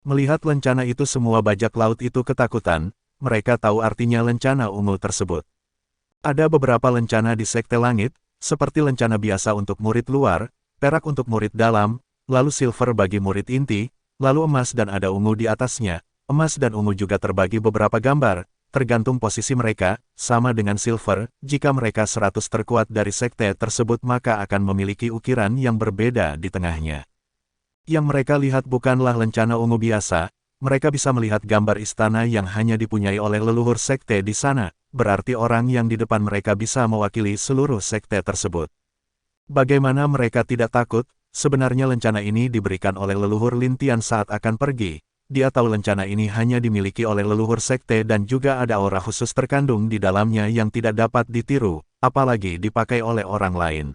Melihat lencana itu semua bajak laut itu ketakutan, mereka tahu artinya lencana ungu tersebut. Ada beberapa lencana di Sekte Langit, seperti lencana biasa untuk murid luar, perak untuk murid dalam, lalu silver bagi murid inti, lalu emas dan ada ungu di atasnya. Emas dan ungu juga terbagi beberapa gambar, tergantung posisi mereka, sama dengan silver, jika mereka 100 terkuat dari sekte tersebut maka akan memiliki ukiran yang berbeda di tengahnya. Yang mereka lihat bukanlah lencana ungu biasa, mereka bisa melihat gambar istana yang hanya dipunyai oleh leluhur sekte di sana, berarti orang yang di depan mereka bisa mewakili seluruh sekte tersebut. Bagaimana mereka tidak takut? Sebenarnya lencana ini diberikan oleh leluhur Lin Tian saat akan pergi. Dia tahu lencana ini hanya dimiliki oleh leluhur sekte dan juga ada aura khusus terkandung di dalamnya yang tidak dapat ditiru, apalagi dipakai oleh orang lain.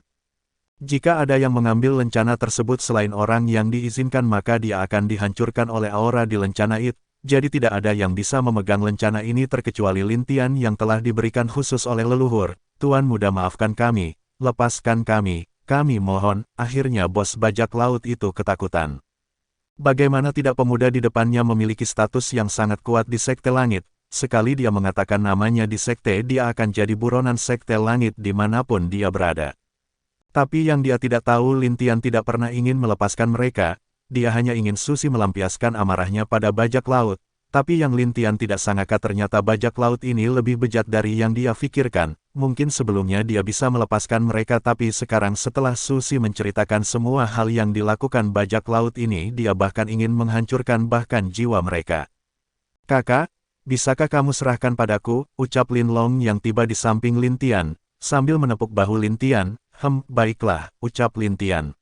Jika ada yang mengambil lencana tersebut selain orang yang diizinkan maka dia akan dihancurkan oleh aura di lencana itu. Jadi tidak ada yang bisa memegang lencana ini terkecuali Lin Tian yang telah diberikan khusus oleh leluhur. Tuan muda, maafkan kami, lepaskan kami mohon. Akhirnya bos bajak laut itu ketakutan. Bagaimana tidak, pemuda di depannya memiliki status yang sangat kuat di Sekte Langit. Sekali dia mengatakan namanya di sekte dia akan jadi buronan Sekte Langit dimanapun dia berada. Tapi yang dia tidak tahu Lin Tian tidak pernah ingin melepaskan mereka. Dia hanya ingin Susi melampiaskan amarahnya pada bajak laut, tapi yang Lin Tian tidak sangka ternyata bajak laut ini lebih bejat dari yang dia pikirkan. Mungkin sebelumnya dia bisa melepaskan mereka tapi sekarang setelah Susi menceritakan semua hal yang dilakukan bajak laut ini dia bahkan ingin menghancurkan bahkan jiwa mereka. Kakak, bisakah kamu serahkan padaku, ucap Lin Long yang tiba di samping Lin Tian, sambil menepuk bahu Lin Tian. Baiklah, ucap Lin Tian.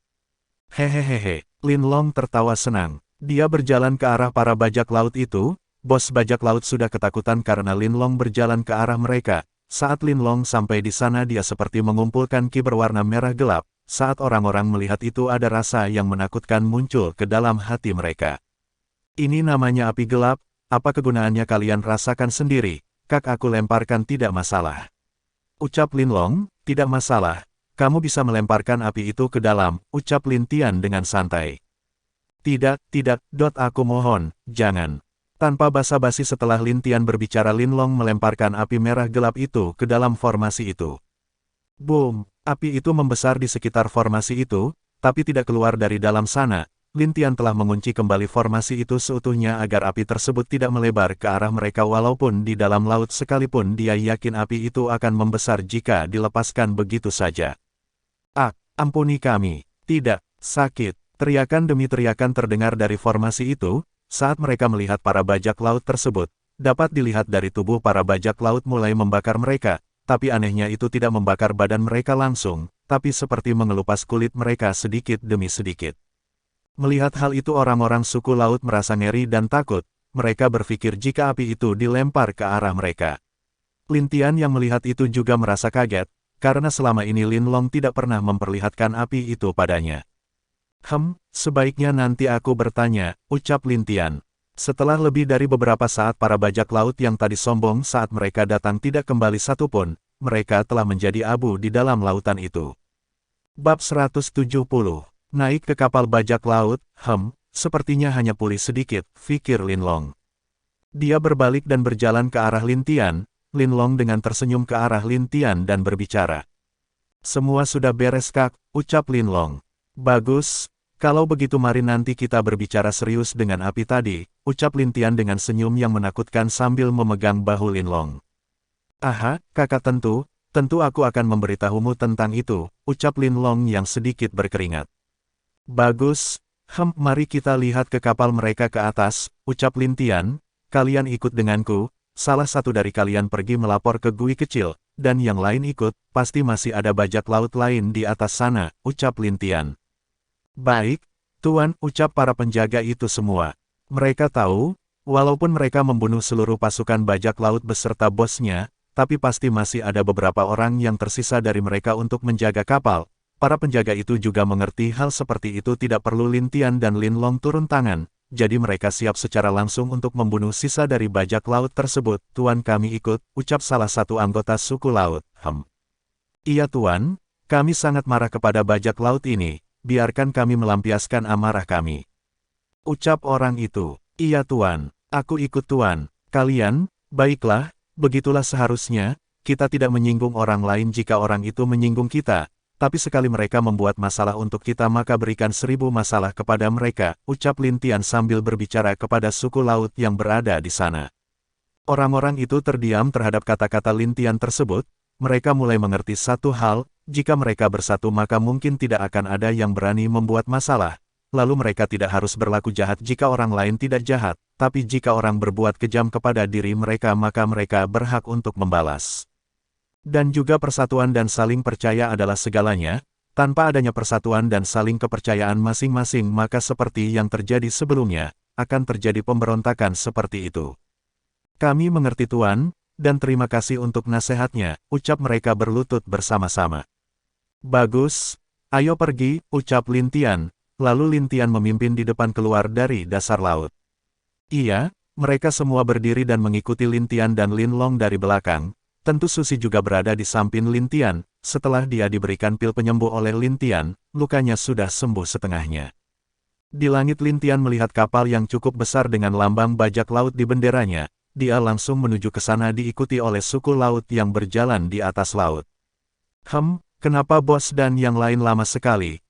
Hehehehe. Lin Long tertawa senang. Dia berjalan ke arah para bajak laut itu. Bos bajak laut sudah ketakutan karena Lin Long berjalan ke arah mereka. Saat Lin Long sampai di sana dia seperti mengumpulkan ki berwarna merah gelap. Saat orang-orang melihat itu ada rasa yang menakutkan muncul ke dalam hati mereka. Ini namanya api gelap, apa kegunaannya kalian rasakan sendiri, aku lemparkan tidak masalah. Ucap Lin Long, tidak masalah. Kamu bisa melemparkan api itu ke dalam, ucap Lin Tian dengan santai. Tidak, aku mohon, jangan. Tanpa basa-basi setelah Lin Tian berbicara Lin Long melemparkan api merah gelap itu ke dalam formasi itu. Boom, api itu membesar di sekitar formasi itu, tapi tidak keluar dari dalam sana. Lin Tian telah mengunci kembali formasi itu seutuhnya agar api tersebut tidak melebar ke arah mereka walaupun di dalam laut sekalipun dia yakin api itu akan membesar jika dilepaskan begitu saja. Ampuni kami. Tidak, sakit. Teriakan demi teriakan terdengar dari formasi itu, saat mereka melihat para bajak laut tersebut. Dapat dilihat dari tubuh para bajak laut mulai membakar mereka, tapi anehnya itu tidak membakar badan mereka langsung, tapi seperti mengelupas kulit mereka sedikit demi sedikit. Melihat hal itu orang-orang suku laut merasa ngeri dan takut, mereka berpikir jika api itu dilempar ke arah mereka. Lin Tian yang melihat itu juga merasa kaget, karena selama ini Lin Long tidak pernah memperlihatkan api itu padanya. Sebaiknya nanti aku bertanya, ucap Lin Tian. Setelah lebih dari beberapa saat para bajak laut yang tadi sombong saat mereka datang tidak kembali satupun, mereka telah menjadi abu di dalam lautan itu. Bab 170. Naik ke kapal bajak laut, sepertinya hanya pulih sedikit, pikir Lin Long. Dia berbalik dan berjalan ke arah Lin Tian, Lin Long dengan tersenyum ke arah Lin Tian dan berbicara. Semua sudah beres kak, ucap Lin Long. Bagus. Kalau begitu mari nanti kita berbicara serius dengan api tadi, ucap Lin Tian dengan senyum yang menakutkan sambil memegang bahu Lin Long. Aha, kakak tentu aku akan memberitahumu tentang itu, ucap Lin Long yang sedikit berkeringat. Bagus, mari kita lihat ke kapal mereka ke atas, ucap Lin Tian, kalian ikut denganku, salah satu dari kalian pergi melapor ke Gui kecil, dan yang lain ikut, pasti masih ada bajak laut lain di atas sana, ucap Lin Tian. Baik, Tuan, ucap para penjaga itu semua. Mereka tahu, walaupun mereka membunuh seluruh pasukan bajak laut beserta bosnya, tapi pasti masih ada beberapa orang yang tersisa dari mereka untuk menjaga kapal. Para penjaga itu juga mengerti hal seperti itu tidak perlu Lin Tian dan Lin Long turun tangan, jadi mereka siap secara langsung untuk membunuh sisa dari bajak laut tersebut. Tuan kami ikut, ucap salah satu anggota suku laut. Iya Tuan, kami sangat marah kepada bajak laut ini. Biarkan kami melampiaskan amarah kami. Ucap orang itu, iya Tuan, aku ikut Tuan. Kalian, baiklah, begitulah seharusnya, kita tidak menyinggung orang lain jika orang itu menyinggung kita, tapi sekali mereka membuat masalah untuk kita maka berikan 1000 masalah kepada mereka, ucap Lin Tian sambil berbicara kepada suku laut yang berada di sana. Orang-orang itu terdiam terhadap kata-kata Lin Tian tersebut, mereka mulai mengerti satu hal, jika mereka bersatu maka mungkin tidak akan ada yang berani membuat masalah. Lalu mereka tidak harus berlaku jahat jika orang lain tidak jahat, tapi jika orang berbuat kejam kepada diri mereka maka mereka berhak untuk membalas. Dan juga persatuan dan saling percaya adalah segalanya, tanpa adanya persatuan dan saling kepercayaan masing-masing maka seperti yang terjadi sebelumnya, akan terjadi pemberontakan seperti itu. Kami mengerti Tuan, dan terima kasih untuk nasihatnya, ucap mereka berlutut bersama-sama. Bagus, ayo pergi, ucap Lin Tian, lalu Lin Tian memimpin di depan keluar dari dasar laut. Iya, mereka semua berdiri dan mengikuti Lin Tian dan Lin Long dari belakang, tentu Susi juga berada di samping Lin Tian, setelah dia diberikan pil penyembuh oleh Lin Tian, lukanya sudah sembuh setengahnya. Di langit Lin Tian melihat kapal yang cukup besar dengan lambang bajak laut di benderanya, dia langsung menuju ke sana diikuti oleh suku laut yang berjalan di atas laut. Kenapa bos dan yang lain lama sekali?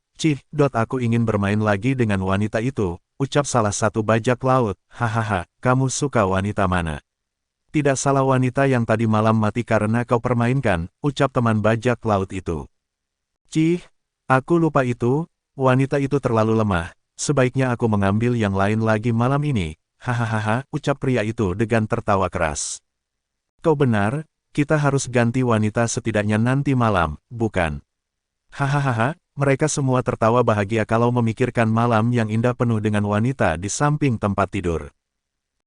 Aku ingin bermain lagi dengan wanita itu, ucap salah satu bajak laut. Hahaha, kamu suka wanita mana? Tidak salah wanita yang tadi malam mati karena kau permainkan, ucap teman bajak laut itu. Aku lupa itu, wanita itu terlalu lemah, sebaiknya aku mengambil yang lain lagi malam ini. Hahaha, ucap pria itu dengan tertawa keras. Kau benar, kita harus ganti wanita setidaknya nanti malam, bukan? Hahaha, mereka semua tertawa bahagia kalau memikirkan malam yang indah penuh dengan wanita di samping tempat tidur.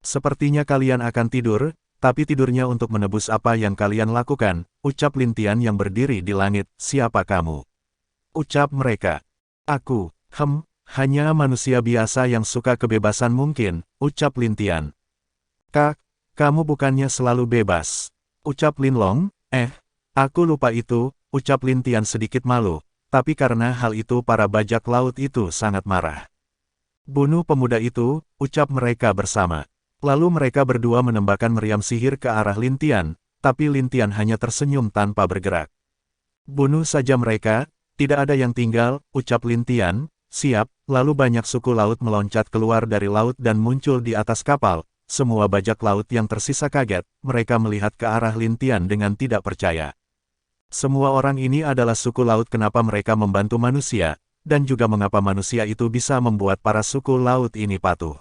Sepertinya kalian akan tidur, tapi tidurnya untuk menebus apa yang kalian lakukan, ucap Lin Tian yang berdiri di langit. Siapa kamu? Ucap mereka. Aku, hanya manusia biasa yang suka kebebasan mungkin, ucap Lin Tian. Kak, kamu bukannya selalu bebas? Ucap Lin Long. Aku lupa itu, ucap Lin Tian sedikit malu, tapi karena hal itu para bajak laut itu sangat marah. Bunuh pemuda itu, ucap mereka bersama. Lalu mereka berdua menembakkan meriam sihir ke arah Lin Tian, tapi Lin Tian hanya tersenyum tanpa bergerak. Bunuh saja mereka, tidak ada yang tinggal, ucap Lin Tian. Siap, lalu banyak suku laut meloncat keluar dari laut dan muncul di atas kapal. Semua bajak laut yang tersisa kaget, mereka melihat ke arah Lin Tian dengan tidak percaya. Semua orang ini adalah suku laut, kenapa mereka membantu manusia, dan juga mengapa manusia itu bisa membuat para suku laut ini patuh.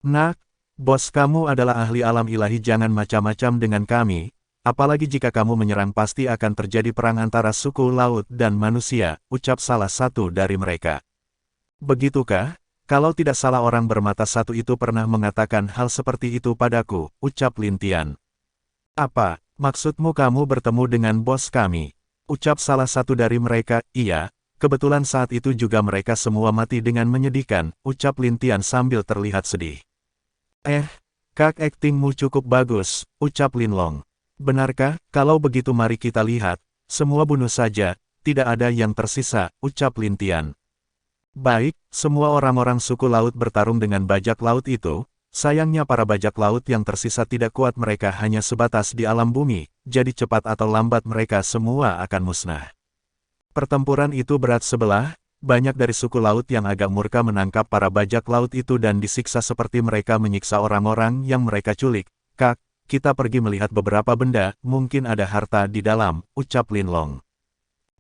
Nak, bos kamu adalah ahli alam ilahi, jangan macam-macam dengan kami, apalagi jika kamu menyerang pasti akan terjadi perang antara suku laut dan manusia, ucap salah satu dari mereka. Begitukah? Kalau tidak salah orang bermata satu itu pernah mengatakan hal seperti itu padaku, ucap Lin Tian. Apa, maksudmu kamu bertemu dengan bos kami? Ucap salah satu dari mereka. Iya, kebetulan saat itu juga mereka semua mati dengan menyedihkan, ucap Lin Tian sambil terlihat sedih. Kak aktingmu cukup bagus, ucap Lin Long. Benarkah? Kalau begitu mari kita lihat, semua bunuh saja, tidak ada yang tersisa, ucap Lin Tian. Baik, semua orang-orang suku laut bertarung dengan bajak laut itu. Sayangnya para bajak laut yang tersisa tidak kuat, mereka hanya sebatas di alam bumi, jadi cepat atau lambat mereka semua akan musnah. Pertempuran itu berat sebelah, banyak dari suku laut yang agak murka menangkap para bajak laut itu dan disiksa seperti mereka menyiksa orang-orang yang mereka culik. Kak, kita pergi melihat beberapa benda, mungkin ada harta di dalam, ucap Lin Long.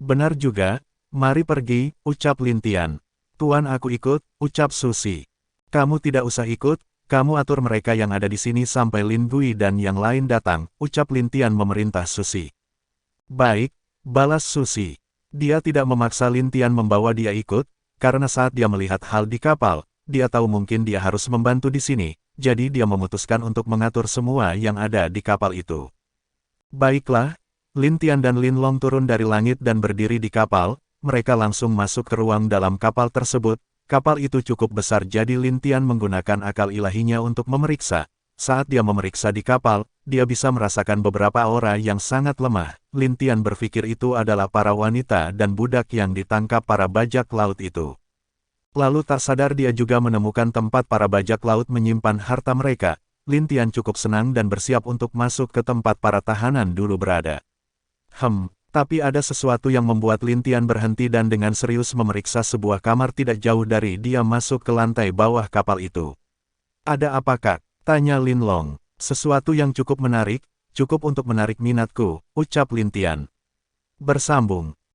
Benar juga, mari pergi, ucap Lin Tian. Tuan aku ikut, ucap Susi. Kamu tidak usah ikut. Kamu atur mereka yang ada di sini sampai Lin Gui dan yang lain datang, ucap Lin Tian memerintah Susi. Baik, balas Susi. Dia tidak memaksa Lin Tian membawa dia ikut, karena saat dia melihat hal di kapal, dia tahu mungkin dia harus membantu di sini, jadi dia memutuskan untuk mengatur semua yang ada di kapal itu. Baiklah, Lin Tian dan Lin Long turun dari langit dan berdiri di kapal, mereka langsung masuk ke ruang dalam kapal tersebut. Kapal itu cukup besar jadi Lin Tian menggunakan akal ilahinya untuk memeriksa. Saat dia memeriksa di kapal, dia bisa merasakan beberapa aura yang sangat lemah. Lin Tian berpikir itu adalah para wanita dan budak yang ditangkap para bajak laut itu. Lalu tak sadar dia juga menemukan tempat para bajak laut menyimpan harta mereka. Lin Tian cukup senang dan bersiap untuk masuk ke tempat para tahanan dulu berada. Tapi ada sesuatu yang membuat Lin Tian berhenti dan dengan serius memeriksa sebuah kamar tidak jauh dari dia masuk ke lantai bawah kapal itu. Ada apa Kak? Tanya Lin Long. Sesuatu yang cukup menarik, cukup untuk menarik minatku, ucap Lin Tian. Bersambung.